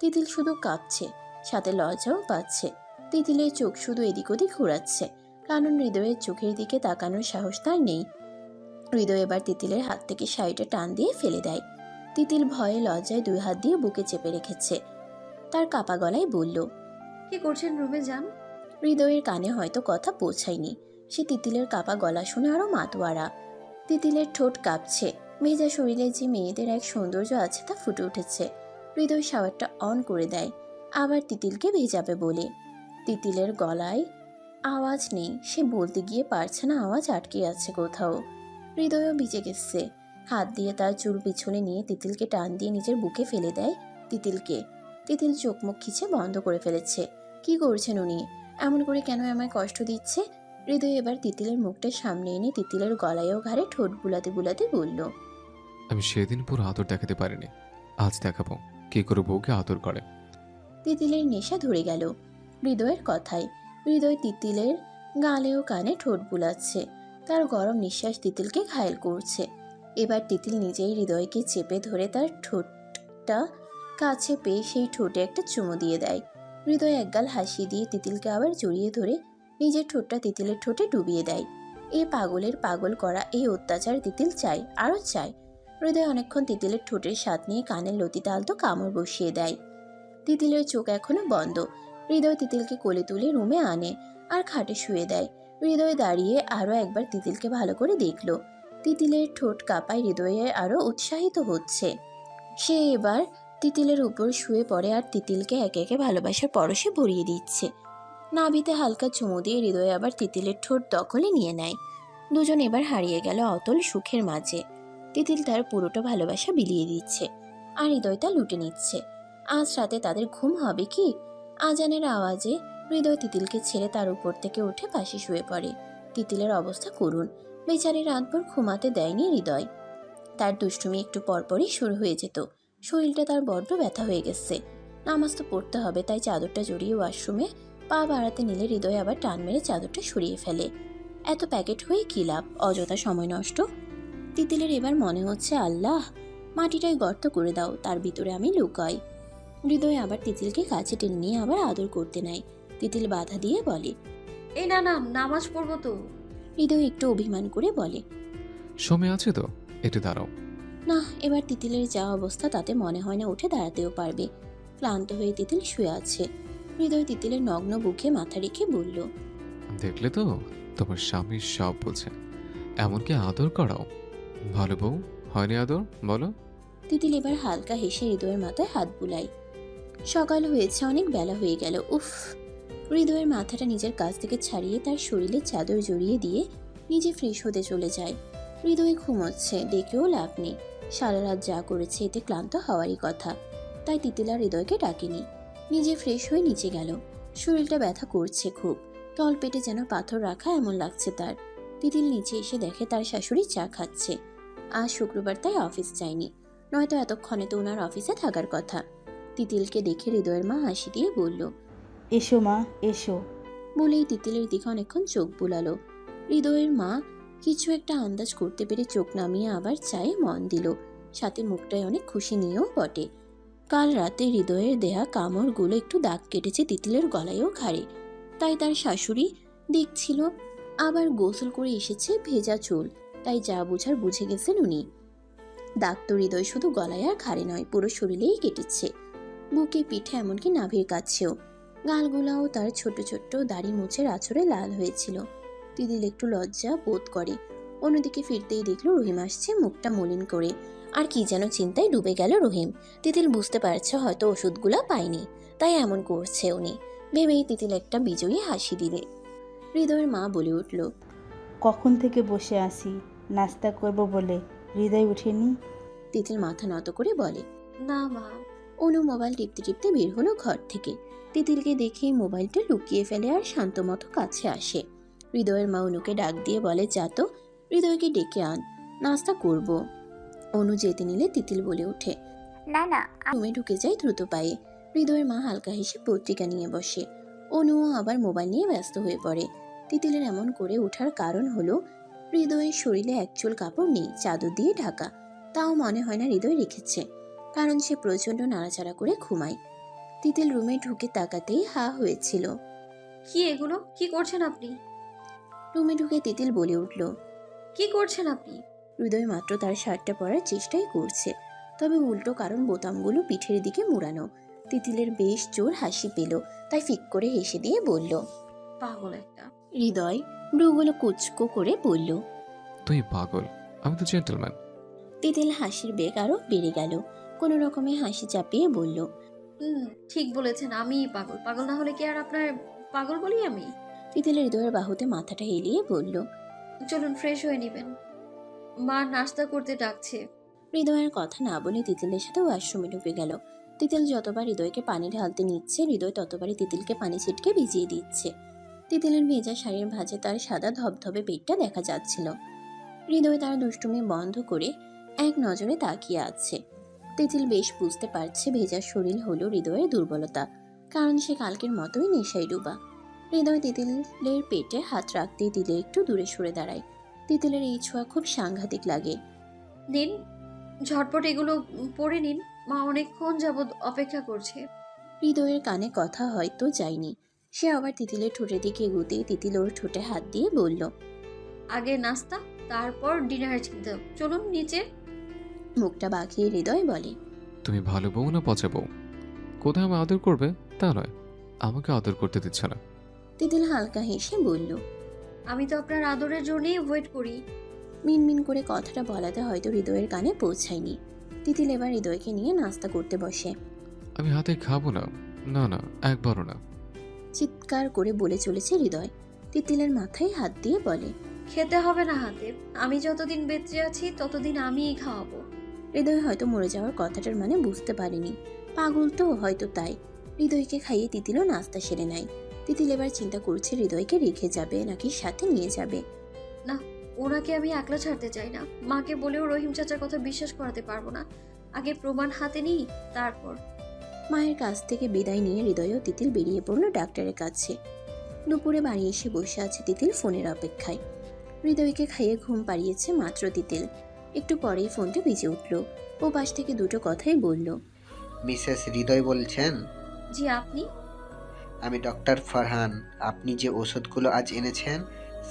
A: তিতিল শুধু কাঁপছে, সাথে লজ্জাও পাচ্ছে। তিতিলের চোখ শুধু এদিক ওদিক ঘোরাচ্ছে, কারণ হৃদয়ের চোখের দিকে তাকানোর সাহস তার নেই। হৃদয় এবার তিতিলের হাত থেকে শাড়িটা টান দিয়ে ফেলে দেয়। তিতিল ভয়ে লজ্জায় 2 হাত দিয়ে বুকে চেপে রেখেছে। তার কাপা গলায় বলল,
C: কি করছেন, রুমে যান।
A: হৃদয়ের কানে হয়তো কথা পৌঁছায়নি। সে তিতিলের কাপা গলা শুনে আরো মাতোয়ারা। তিতিলের ঠোঁট কাঁপছে। ভেজা শরীরে যে মেয়েদের এক সৌন্দর্য আছে তা ফুটে উঠেছে। হৃদয় শাওয়ারটা অন করে দেয়, আবার তিতিলকে ভেজাবে বলে। তিতিলের গলায় আওয়াজ নেই, সে বলতে গিয়ে পারছে না, আওয়াজ আটকে আছে কোথাও। হৃদয়ও ভিজে গেছে। হাত দিয়ে তার চুল পিছনে নিয়ে তিতিলকে টান দিয়ে নিজের বুকে ফেলে দেয় তিতিলকে। তিতিল চোখ মুখ খিচে বন্ধ করে ফেলেছে। কি করছেন উনি? এমন করে কেন আমায় কষ্ট দিচ্ছে? হৃদয় এবার তিতিলের মুখটা সামনে এনে তিতিলের গলায় ও ঘাড়ে ঠোঁট বুলাতে বুলাতে বলল,
E: আমি সেদিন পুরো আদর দেখাতে পারিনি, আজ দেখাবো কি করে বউকে আদর করে।
A: তিতিলের নেশা ধরে গেল হৃদয়ের কথায়। হৃদয় তিতিলের গালে ও কানে ঠোঁট বুলাচ্ছে। তার গরম নিঃশ্বাস তিতিলকে ঘায়েল করছে। এবার তিতিল নিজেই হৃদয়কে চেপে ধরে তার ঠোঁটটা কাছে পেয়ে সেই ঠোঁটে একটা চুমু দিয়ে দেয়। হৃদয় একগাল হাসি দিয়ে তিতিলকে আবার জড়িয়ে ধরে নিজের ঠোঁটটা তিতিলের ঠোঁটে ডুবিয়ে দেয়। এই পাগলের পাগল করা এই অত্যাচার তিতিল চায়, আরও চায়। হৃদয় অনেকক্ষণ তিতিলের ঠোঁটের স্বাদ নিয়ে কানের লতিতে আলতো কামড় বসিয়ে দেয়। তিতিলের চোখ এখনো বন্ধ। হৃদয় তিতিলকে কোলে তুলে রুমে আনে আর খাটে শুয়ে দেয়। হৃদয় দাঁড়িয়ে আরও একবার তিতিলকে ভালো করে দেখল। তিতিলের ঠোঁট কাঁপায়, হৃদয়ে আরও উৎসাহিত হচ্ছে। সে এবার তিতিলের উপর শুয়ে পড়ে আর তিতিলকে একে একে ভালোবাসার পরশে ভরিয়ে দিচ্ছে। নাভিতে হালকা চুমু দিয়ে হৃদয় আবার তিতিলের ঠোঁট দখলে নিয়ে নেয়। দুজন এবার হারিয়ে গেল অতল সুখের মাঝে। তিতিল তার পুরোটা ভালোবাসা বিলিয়ে দিচ্ছে আর হৃদয় তা লুটে নিচ্ছে। আজ রাতে তাদের ঘুম হবে কি? আজানের আওয়াজে হৃদয় তিতিলকে ছেড়ে তার উপর থেকে উঠে পাশে শুয়ে পড়ে। তিতিলের অবস্থা করুণ। বেচারি রাতভর ঘুমাতে দেয়নি হৃদয়। তার দুষ্টুমি একটু পরপরই শুরু হয়ে যেত। শরীরটা তার বড্ড ব্যথা হয়ে গেছে। নামাজ তো পড়তে হবে, তাই চাদরটা জড়িয়ে ওয়াশরুমে পা বাড়াতে নিলে হৃদয় আবার টান মেরে চাদরটা সরিয়ে ফেলে। এত প্যাকেট হয়ে কী লাভ, অযথা সময় নষ্ট। তিতিলের এবার মনে হচ্ছে, আল্লাহ, মাটিটাই গর্ত করে দাও, তার ভিতরে আমি লুকাই। হৃদয় আবার তিতিলকে কাছে টেনে নিয়ে আবার আদর করতে নেয়। তিতিল বাধা দিয়ে বলে,
C: এই না না, নামাজ পড়বো তো।
A: হৃদয় একটু অভিমান করে বলে,
E: সময় আছে তো, একটু দাঁড়াও।
A: না। এবার তিতিলের যা অবস্থা তাতে মনে হয় না উঠে দাঁড়াতেও পারবে। ক্লান্ত হয়ে তিতিল শুয়ে আছে। হৃদয় তিতিলের নগ্ন বুকে মাথা রেখে বলল,
E: দেখলে তো, তোমার স্বামী সব বোঝে, এমনকি আদর করাও। ভালো বউ হয়নি আদর, বলো।
A: তিতিল এবার হালকা হেসে হৃদয়ের মাথায় হাত বুলায়। সকাল হয়েছে, অনেক বেলা হয়ে গেল। উফ। হৃদয়ের মাথাটা নিজের কাছ থেকে ছাড়িয়ে তার শরীরে চাদর জড়িয়ে দিয়ে নিজে ফ্রেশ হতে চলে যায়। হৃদয় ঘুমোচ্ছে, ডেকেও লাভ নেই। সারা রাত যা করেছে এতে ক্লান্ত হওয়ারই কথা। তাই তিতিল আর হৃদয়কে ডাকেনি। নিজে ফ্রেশ হয়ে নিচে গেল। শরীরটা ব্যথা করছে খুব। তল পেটে যেন পাথর রাখা এমন লাগছে তার। তিতিল নিচে এসে দেখে তার শাশুড়ি চা খাচ্ছে। আজ শুক্রবার, তাই অফিস যায়নি, নয়তো এতক্ষণে তো ওনার অফিসে থাকার কথা। তিতিলকে দেখে হৃদয়ের মা হাসি দিয়ে বলল,
D: এসো মা, এসো।
A: বলেই তিতিলের দিকে অনেকক্ষণ চোখ বুলালো। হৃদয়ের মা কিছু একটা আন্দাজ করতে পেরে চোখ নামিয়ে আবার চায়ে মন দিল। সাথে মুখটায় অনেক খুশি নিয়েও বটে। কাল রাতে হৃদয়ের দেয়া কামড়গুলো একটু দাগ কেটেছে তিতিলের গলায়ও ঘাড়ে। তাই তার শাশুড়ি দেখছিল। আবার গোসল করে এসেছে, ভেজা চুল, তাই যা বুঝার বুঝে গেছেন উনি। দাগ তো হৃদয় শুধু গলায় আর ঘাড়ে নয়, পুরো শরীরেই কেটেছে। বুকে, পিঠে, এমনকি নাভির কাছেও। গালগুলাও তার ছোট ছোট্ট দাড়ি মুছের আঁচড়ে লাল হয়েছিল। তিতিল একটু লজ্জা বোধ করে। অন্যদিকে ফিরতেই দেখলো রহিম আসছে, মুখটা মলিন করে। আর কি যেন চিন্তায় ডুবে গেল রহিম। তিতিল বুঝতে পারছে হয়তো ওষুধগুলা পায়নি, তাই এমন করছে উনি। ভেবেই তিতিল একটা বিজয়ী হাসি দিলে। হৃদয়ের মা বলে উঠল,
D: কখন থেকে বসে আছি, নাস্তা করব বলে হৃদয় উঠেনি।
A: তিতিল মাথা নত করে বলে,
C: না মা।
A: অনু মোবাইল টিপতে টিপতে বের হলো ঘর থেকে। তিতিলকে দেখেই মোবাইলটা লুকিয়ে ফেলে আর শান্ত মতো কাছে আসে। হৃদয়ের মা অনুকে ডাক দিয়ে বলে, যা তো, হৃদয়কে ডেকে আন, নাস্তা করব। অনু যেতে নিলে তিতিল বলে ওঠে।
F: না না,
A: রুমে ঢুকে যায় দ্রুত পায়ে। হৃদয়ের মা হালকা হেসে পত্রিকা নিয়ে বসে। অনুও আবার মোবাইল নিয়ে ব্যস্ত হয়ে পড়ে। তিতিলের এমন করে ওঠার কারণ হলো হৃদয়ের শরীরে এক চুল কাপড় নেই, চাদর দিয়ে ঢাকা। তাও মনে হয় না হৃদয় রেখেছে, কারণ সে প্রচণ্ড নাড়াচাড়া করে ঘুমায়। তিতিল রুমে ঢুকে তাকাতেই হা হয়েছিল।
C: কি এগুলো, কি করছেন আপনি?
A: রুমে ঢুকে তিতিল বলে উঠল।
C: কি করছেন আপনি?
A: হৃদয় মাত্র তার শার্টটা পরার চেষ্টাই করছে, তবে উল্টো, কারণ বোতামগুলো পিঠের দিকে মুড়ানো। তিতিলের বেশ জোর হাসি পেল, তাই ফিক করে হেসে দিয়ে বলল,
C: পাগল একটা।
A: হৃদয় ভ্রুগুলো কুচকো করে বলল,
E: তুই পাগল, আমি তো জেন্টলম্যান।
A: তিতিল হাসির বেগ আরো বেড়ে গেল। কোনো রকমে হাসি চাপিয়ে বলল,
C: ঠিক বলেছেন, আমিই পাগল। পাগল না হলে কি আর আপনার পাগল বলি আমি?
A: তিতিল হৃদয়ের বাহুতে মাথাটা এলিয়ে বলল।
C: চলুন ফ্রেশ হয়ে নেবেন, মা নাস্তা করতে ডাকছে।
A: হৃদয়ের কথা না বলে তিতিলের সাথে ওয়াশরুমে ঢুকে গেল। তিতিল যতবার হৃদয়কে পানি ঢালতে নিচ্ছে, হৃদয় ততবারই তিতিলকে পানি ছিটকে ভিজিয়ে দিচ্ছে। তিতিলের ভেজা শাড়ির ভাঁজে তার সাদা ধবধবে পেটটা দেখা যাচ্ছিল। হৃদয় তার দুষ্টুমি বন্ধ করে এক নজরে তাকিয়ে আছে। তিতিল বেশ বুঝতে পারছে ভেজা শরীর হলো হৃদয়ের দুর্বলতা, কারণ সে কালকের মতোই নেশায় ডুবা। হৃদয় তিতিলের পেটে হাত রাখতেই দিলে একটু দূরে সরে দাঁড়ায়। তিতিলের এই ছোঁয়া খুব সাংঘাতিক লাগে।
C: নিন, ঝটপট এগুলো পরে নিন, মা অনেকক্ষণ যাবৎ অপেক্ষা করছে।
A: হৃদয়ের কানে কথা হয়তো যায়নি। সে আবার তিতিলের ঠোঁটের দিকে এগুতেই তিতিল ওর ঠোঁটে হাত দিয়ে বলল।
C: আগে নাস্তা, তারপর ডিনারের চিন্তা। চলুন নিচে।
A: মুখটা বাঁকিয়ে হৃদয় বলে।
E: তুমি ভালো বউ না পচা বউ? কোথায় আমি আদর করবে তা নয়, আমাকে আদর করতে দিচ্ছে না।
A: তিতিল হালকা হেসে বলল।
C: আমি তো আপনার আদরের জন্যই ওয়েট করি।
A: মিনমিন করে কথাটা বলাতে হয়তো হৃদয়ের কানে পৌঁছায়নি। তিতিল এবার হৃদয়কে নিয়ে নাস্তা করতে বসে।
E: আমি হাতে খাবো না, না না, একবারও না।
A: চিৎকার করে বলে চলেছে হৃদয়। তিতিলের মাথায় হাত দিয়ে বলে।
C: খেতে হবে না হাতে, আমি যতদিন বেঁচে আছি ততদিন আমিই খাওয়াবো।
A: হৃদয় হয়তো মরে যাওয়ার কথাটার মানে বুঝতে পারেনি। পাগল তো হয়তো, তাই হৃদয়কে খাইয়ে তিতিলও নাস্তা সেরে নেয়। তিতিল এবার চিন্তা করছে হৃদয়কে রেখে যাবে নাকি সাথে নিয়ে যাবে।
C: না, ওনাকে আমি একলা ছাড়তে চাই না। মাকে বলেও রহিম চাচার কথা বিশ্বাস করাতে পারবো না। আগে প্রমাণ হাতে নিই, তারপর।
A: মায়ের কাছ থেকে বিদায় নিয়ে হৃদয় ও তিতিল বেরিয়ে পড়ল ডাক্তারের কাছে। দুপুরে বাড়ি এসে বসে আছে তিতিল ফোনের অপেক্ষায়। হৃদয়কে খাইয়ে ঘুম পাড়িয়েছে মাত্র তিতিল। একটু পরেই ফোনটা বেজে উঠল। ও পাশ থেকে দুটো কথাই বলল।
H: মিসেস হৃদয় বলছেন?
C: জি, আপনি?
H: আমি ডক্টর ফারহান। আপনি যে ওষুধগুলো আজ এনেছেন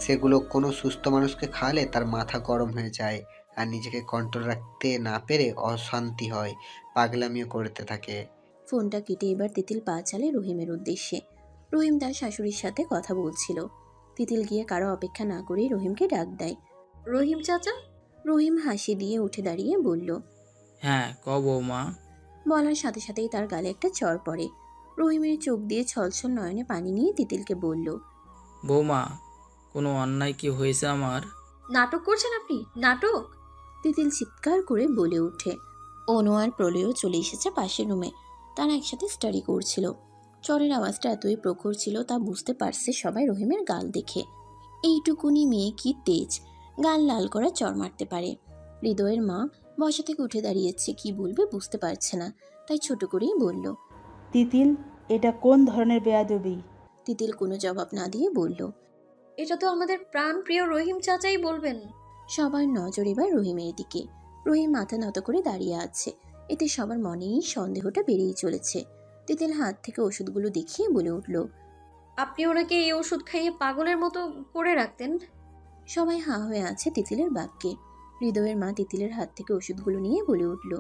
H: সেগুলো কোনো সুস্থ মানুষকে খাওয়ালে তার মাথা গরম হয়ে যায় আর নিজেকে কন্ট্রোল রাখতে না পেরে অশান্তি হয়, পাগলামিও করতে থাকে।
A: ফোনটা কেটে এবার তিতিল পা চালে রহিমের উদ্দেশ্যে। রহিম তার শাশুড়ির সাথে কথা বলছিল। তিতিল গিয়ে কারো অপেক্ষা না করেই রহিমকে ডাক দেয়।
C: রহিম চাচা?
A: রহিম হাসি দিয়ে উঠে দাঁড়িয়ে বলল।
G: হ্যাঁ ক বৌমা।
A: বলার সাথে সাথেই তার গালে একটা চড় পড়ে। রহিমের চোখ দিয়ে ছলছল নয়নে পানি নিয়ে তিতিলকে বলল।
G: বৌমা, কোনো অন্যায় কি হয়েছে আমার?
C: নাটক করছেন আপনি? নাটক?
A: তিতিল চিৎকার করে বলে ওঠে। অনু আর প্রলয়ও চলে এসেছে পাশের রুমে। তারা একসাথে স্টাডি করছিল। চরের আওয়াজটা এতই প্রখর ছিল তা বুঝতে পারছে সবাই রহিমের গাল দেখে। এইটুকুনি মেয়ে কি তেজ, গাল লাল করা চর মারতে পারে। হৃদয়ের মা বসা থেকে উঠে দাঁড়িয়েছে, কি বলবে বুঝতে পারছে না, তাই ছোট করেই বলল।
D: তিতিল, এটা কোন ধরনের বেয়াদবি?
A: তিতিল কোনো জবাব না দিয়ে বলল।
C: এটা তো আমাদের প্রাণ প্রিয় রহিম চাচাই বলবেন।
A: সবার নজর এবার রহিমের দিকে। রহিম মাথা নত করে দাঁড়িয়ে আছে। এতে সবার মনেই সন্দেহটা বেড়েই চলেছে। তিতিল হাত থেকে ওষুধগুলো দেখিয়ে বলে উঠল।
C: আপনি ওনাকে এই ওষুধ খাইয়ে পাগলের মতো করে রাখতেন?
A: সবাই হাঁ হয়ে আছে তিতিলের বাক্যে। হৃদয়ের মা তিতিলের হাত থেকে ওষুধগুলো নিয়ে বলে উঠল।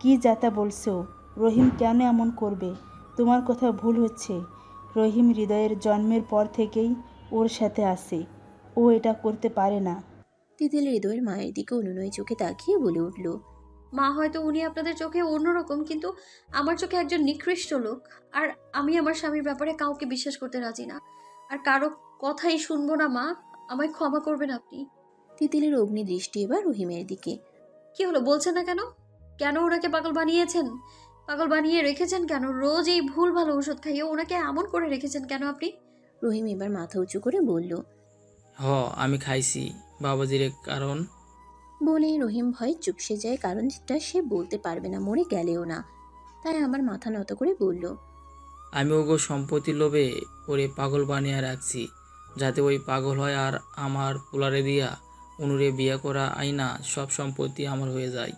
D: কি যাতা বলছো? রহিম কেন এমন করবে? তোমার কথা ভুল হচ্ছে। রহিম হৃদয়ের জন্মের পর থেকেই ওর সাথে আছে, ও এটা করতে পারে না।
A: তিতিল হৃদয়ের মায়ের দিকে অনুনয় চোখে তাকিয়ে বলে উঠল।
C: মা, হয়তো উনি আপনাদের চোখে অন্যরকম, কিন্তু আমার চোখে একজন নিকৃষ্ট লোক। আর আমি আমার স্বামীর ব্যাপারে কাউকে বিশ্বাস করতে রাজি না, আর কারো কথাই শুনবো না। মা, আমায় ক্ষমা করবেন আপনি।
A: তিতিলের অগ্নি দৃষ্টি এবার রহিমের দিকে।
C: কি হলো, বলছেন না কেন? কেন ওনাকে পাগল বানিয়েছেন? পাগল বানিয়ে রেখেছেন কেন? রোজ এই ভুল ভালো ওষুধ খাইয়ে ওনাকে এমন করে রেখেছেন কেন আপনি?
A: রহিম এবার মাথা উঁচু করে বলল।
G: আমি খাইছি বাবাজির কারণ।
A: বলেই রহিম ভয়ে চুপসে যায়, কারণটা সে বলতে পারবে না, মরে গেলেও না। তাই আবার মাথা নত করে বলল।
G: আমি ওগো সম্পত্তির লোভে ওরে পাগল বানিয়ে রাখছি, যাতে ওই পাগল হয় আর আমার পোলারে দিয়া অনুরে বিয়ে করা আইনা সব সম্পত্তি আমার হয়ে যায়।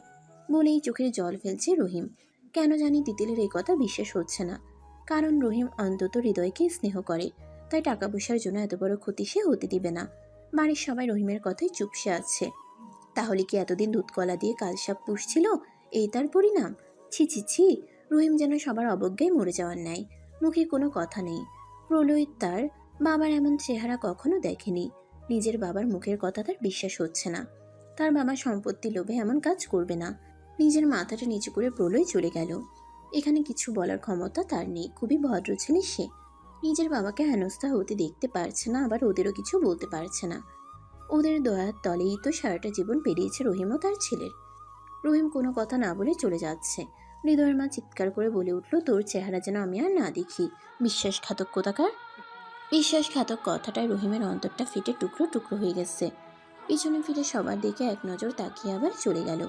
A: বলেই চোখের জল ফেলছে রহিম। কেন জানি তিতিলের এই কথা বিশ্বাস হচ্ছে না। কারণ রহিম অন্তত হৃদয়কে স্নেহ করে, তাই টাকা পয়সার জন্য এত বড় ক্ষতি সে হতে দিবে না। বাড়ির সবাই রহিমের কথাই চুপসে আছে। তাহলে কি এতদিন দুধকলা দিয়ে কালসাপ পুষছিল, এই তার পরিণাম? ছি ছি ছি। রহিম যেন সবার অবজ্ঞায় মরে যাওয়ার ন্যায়। মুখে কোনো কথা নেই। প্রলয় তার বাবার এমন চেহারা কখনো দেখেনি। নিজের বাবার মুখের কথা তার বিশ্বাস হচ্ছে না। তার বাবা সম্পত্তি লোভে এমন কাজ করবে না। নিজের মাথাটা নিচু করে প্রলয় চলে গেল। এখানে কিছু বলার ক্ষমতা তার নেই। খুবই ভদ্র ছেলে সে। নিজের বাবাকে হেনস্থা হতে দেখতে পারছে না, আবার ওদেরও কিছু বলতে পারছে না। ওদের দয়ার তলেই তো সারাটা জীবন পেরিয়েছে রহিম ও তার ছেলের। রহিম কোনো কথা না বলে চলে যাচ্ছে। হৃদয়ের মা চিৎকার করে বলে উঠল, তোর চেহারা যেন আমি আর না দেখি, বিশ্বাসঘাতক কোথাকার। বিশ্বাসঘাতক কথাটায় রহিমের অন্তরটা ফেটে টুকরো টুকরো হয়ে গেছে। পিছনে ফিরে সবার দিকে এক নজর তাকিয়ে আবার চলে গেল।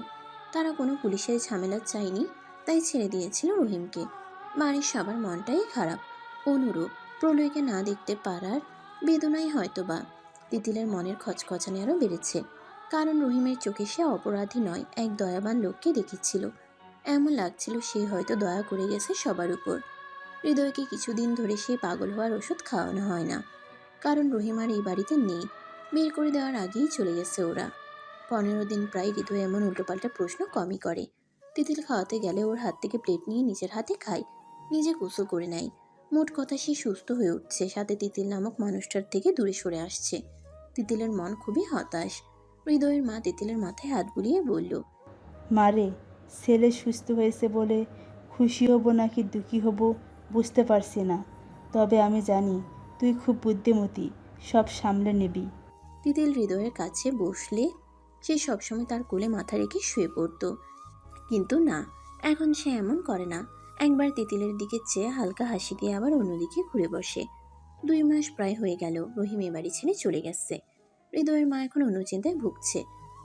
A: তারা কোনো পুলিশের ঝামেলা চায়নি, তাই ছেড়ে দিয়েছিল রহিমকে। বাড়ির সবার মনটাই খারাপ। অনুরূপ প্রলয়কে না দেখতে পারার বেদনাই হয়তোবা। তিতিলের মনের খচখচানি আরও বেড়েছে, কারণ রহিমের চোখে সে অপরাধী নয়, এক দয়াবান লোককে দেখেছিল। এমন লাগছিল সে হয়তো দয়া করে গেছে সবার উপর। হৃদয়কে কিছুদিন ধরে সে পাগল হওয়ার ওষুধ খাওয়ানো হয় না, কারণ রহিম আর এই বাড়িতে নেই। বের করে দেওয়ার আগেই চলে গেছে ওরা। 15 দিন প্রায় হৃদয় এমন উল্টোপাল্টা প্রশ্ন কমই করে। তিতিল খাওয়াতে গেলে ওর হাত থেকে প্লেট নিয়ে নিজের হাতে খায়, নিজে গোসল করে নেয়। মোট কথা সে সুস্থ হয়ে উঠছে, সাথে তিতিল নামক মানুষটার থেকে দূরে সরে আসছে। তিতিলের মন খুবই হতাশ। হৃদয়ের মা তিতিলের মাথায় হাত বুলিয়ে বলল,
D: মারে, ছেলে সুস্থ হয়েছে বলে খুশি হব নাকি দুঃখী হব বুঝতে পারছি না, তবে আমি জানি তুই খুব বুদ্ধিমতী, সব সামলে নিবি।
A: তিতিল হৃদয়ের কাছে বসলে সে সবসময় তার কোলে মাথা রেখে শুয়ে পড়তো, কিন্তু না, এখন সে এমন করে না। একবার তিতিলের দিকে চেয়ে হালকা হাসি দিয়ে আবার অন্যদিকে ঘুরে বসে। 2 মাস প্রায় হয়ে গেল রহিম এ বাড়ি ছেড়ে চলে গেছে। হৃদয়ের মা এখন অন্য চিন্তায় ভুগছে,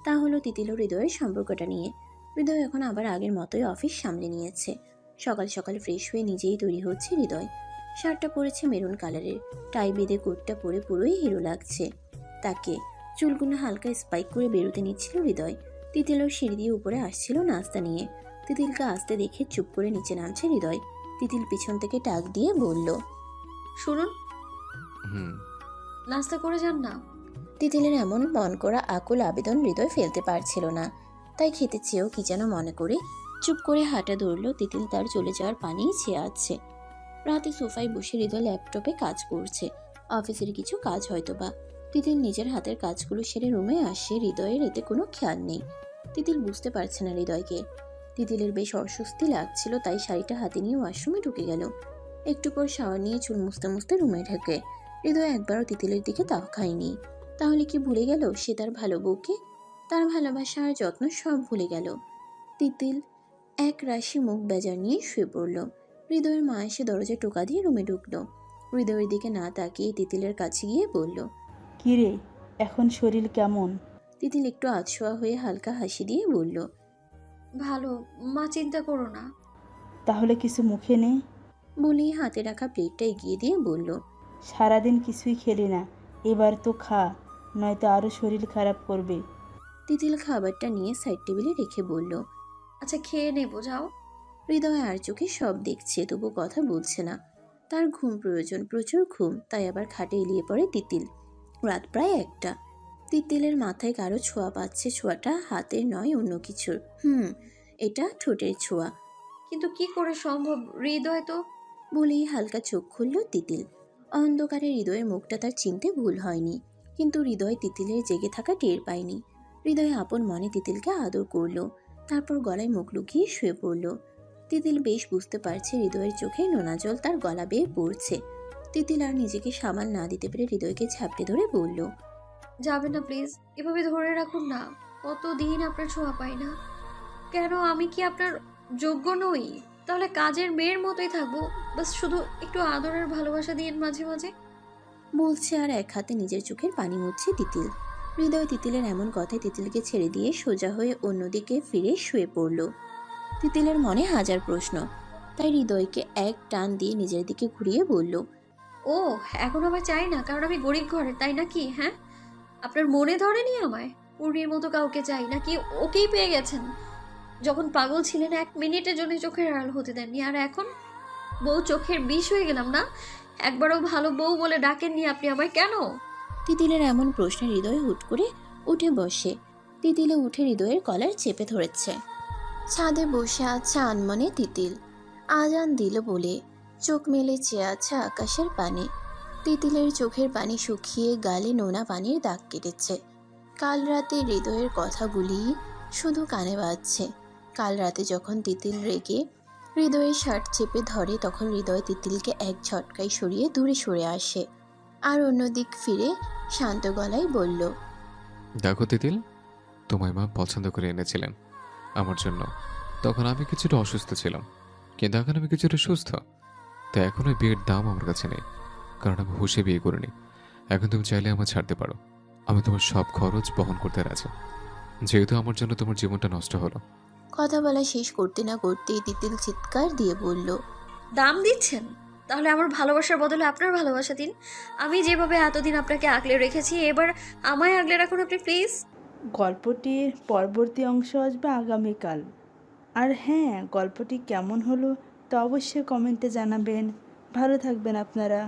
A: তা হলো তিতিল ও হৃদয়ের সম্পর্কটা নিয়ে। হৃদয় এখন আবার আগের মতোই অফিস সামলে নিয়েছে। সকাল সকাল ফ্রেশ হয়ে নিজেই তৈরি হচ্ছে হৃদয়। শার্টটা পরেছে মেরুন কালারের, টাই বেঁধে কোটটা পরে পুরোই হিরো লাগছে তাকে। চুলগুলো হালকা স্পাইক করে বেরোতে নিচ্ছিল হৃদয়। তিতিলও সিঁড়ি দিয়ে উপরে আসছিল নাস্তা নিয়ে। তিতিলকে আসতে দেখে চুপ করে নিচে নামছে হৃদয়। তিতিল পিছন থেকে টাক দিয়ে বলল,
C: শুনুন,
E: হুম।
C: নাস্তা করে যান না।
A: তিতিলের এমন মন করা আকুল আবেদন হৃদয় ফেলতে পারছিল না, তাই খেতে চেয়েও কি যেন মনে করে চুপ করে হাঁটা ধরল। তিতিল তার চলে যাওয়ার পানিই চেয়ে আছে। রাতে সোফায় বসে হৃদয় ল্যাপটপে কাজ করছে, অফিসের কিছু কাজ হয়তো বা। তিতিল নিজের হাতের কাজগুলো সেরে রুমে আসে, হৃদয়ের এতে কোনো খেয়াল নেই। তিতিল বুঝতে পারছে না হৃদয়কে। তিতিলের বেশ অস্বস্তি লাগছিল, তাই শাড়িটা হাতে নিয়ে ওয়াশরুমে ঢুকে গেল। একটু পর শাওয়ার নিয়ে চুল মুছতে মুছতে রুমে ঢোকে। হৃদয় একবারও তিতিলের দিকে তাকায়নি। তাহলে কি ভুলে গেল সে তার ভালো বউকে? তার ভালোবাসা আর যত্ন সব ভুলে গেল। তিতিল এক রাশি মুখ বেজার নিয়ে শুয়ে পড়ল। হৃদয়ের মা এসে দরজায় টোকা দিয়ে রুমে ঢুকলো। হৃদয়ের দিকে না তাকিয়ে তিতিলের কাছে গিয়ে বলল,
D: কিরে, এখন শরীর কেমন?
A: তিতিল একটু আধশোয়া হয়ে হালকা হাসি দিয়ে বলল,
C: ভালো মা, চিন্তা করো না।
D: তাহলে কিছু মুখে নেই?
A: বলেই হাতে রাখা প্লেটটা এগিয়ে দিয়ে বলল,
D: সারাদিন কিছুই খেলি না, এবার তো খা, নয়তো আরও শরীর খারাপ করবে।
A: তিতিল খাবারটা নিয়ে সাইড টেবিলে রেখে বলল,
C: আচ্ছা খেয়ে নেবো, যাও।
A: হৃদয় আর চোখে সব দেখছে, তবু কথা বলছে না। তার ঘুম প্রয়োজন, প্রচুর ঘুম, তাই আবার খাটে এলিয়ে পড়ে তিতিল। রাত প্রায় 1টা। তিতিলের মাথায় কারো ছোঁয়া পাচ্ছে, ছোঁয়াটা হাতের নয় অন্য কিছুর। এটা ঠোঁটের ছোঁয়া।
C: কিন্তু কি করে সম্ভব? হৃদয় তো।
A: বলেই হালকা চোখ খুলল তিতিল। অন্ধকারে হৃদয়ের মুখটা তার চিনতে ভুল হয়নি, কিন্তু হৃদয় তিতিলের জেগে থাকা টের পায়নি। হৃদয় আপন মনে তিতিলকে আদর করলো, তারপর গলায় মুখ লুকিয়ে শুয়ে পড়ল। তিতিল বেশ বুঝতে পারছে হৃদয়ের চোখে নোনা জল তার গলা বেয়ে পড়ছে। তিতিল আর নিজেকে সামাল না দিতে পেরে হৃদয়কে ঝাপটে ধরে বলল,
C: যাবেন না প্লিজ, এভাবে ধরে রাখুন না। কতদিন আপনার ছোঁয়া পাই না। কেন, আমি কি আপনার যোগ্য নই? তাহলে কাজের মেয়ের মতোই থাকবো, বাস শুধু একটু আদরের ভালোবাসা দিন মাঝে মাঝে।
A: বলছে আর এক হাতে নিজের চোখের পানি মুছছে তিতিল। হৃদয় তিতিলের এমন কথায় তিতিলকে ছেড়ে দিয়ে সোজা হয়ে অন্যদিকে ফিরে শুয়ে পড়ল। তিতিলের মনে হাজার প্রশ্ন, তাই হৃদয়কে এক টান দিয়ে নিজের দিকে ঘুরিয়ে বলল,
C: ও, এখন আবার চাই না, কারণ আমি গরিব ঘরে, তাই নাকি? হ্যাঁ, আপনার মনে ধরেনি আমায়? পূর্ণির মতো কাউকে চাই নাকি? ওকেই পেয়ে গেছেন। যখন পাগল ছিলেন 1 মিনিটের জন্য চোখের আড়াল হতে দেননি, আর এখন বউ চোখের বিষ হয়ে গেলাম না? একবারও ভালো বউ বলে ডাকেননি আপনি আমায়, কেন?
A: তিতিলের এমন প্রশ্নে হৃদয় হুট করে উঠে বসে। তিতিলে উঠে হৃদয়ের কলার চেপে ধরেছে। ছাদে বসে আছে আনমনে তিতিল। আজান দিল বলে চোখ মেলে চেয়ে আছে আকাশের পানে। তিতিলের চোখের পানি শুকিয়ে গালে নোনা পানির দাগ কেটেছে। কাল রাতে হৃদয়ের কথাগুলি শুধু কানে বাজছে। কাল রাতে যখন তিতিল রেগে হৃদয়ের শার্ট চেপে ধরে, তখন হৃদয় তিতিলকে এক ঝটকায় সরিয়ে দূরে সরে আসে আর অন্যদিক ফিরে শান্ত গলায় বলল,
E: দেখো তিতিল, তোমায় মা পছন্দ করে এনেছিলেন আমার জন্য। তখন আমি কিছুটা অসুস্থ ছিলাম, কিন্তু এখন আমি কিছুটা সুস্থ। তাই এখন ওই বিয়ের দাম আমার কাছে নেই, কারণ আমি হুঁশে বিয়ে করিনি। এখন তুমি চাইলে আমার ছাড়তে পারো, আমি তোমার সব খরচ বহন করতে রাজি, যেহেতু আমার জন্য তোমার জীবনটা নষ্ট হলো।
A: কথা বলা শেষ করতে না করতেই তিতিল চিৎকার দিয়ে বলল,
C: দাম দিচ্ছেন? তাহলে আমার ভালোবাসার বদলে আপনার ভালোবাসা দিন। আমি যেভাবে এতদিন আপনাকে আগলে রেখেছি, এবার আমায় আগলে রাখুন আপনি প্লিজ।
D: গল্পটির পরবর্তী অংশ আসবে আগামীকাল। আর হ্যাঁ, গল্পটি কেমন হলো তা অবশ্যই কমেন্টে জানাবেন। ভালো থাকবেন আপনারা।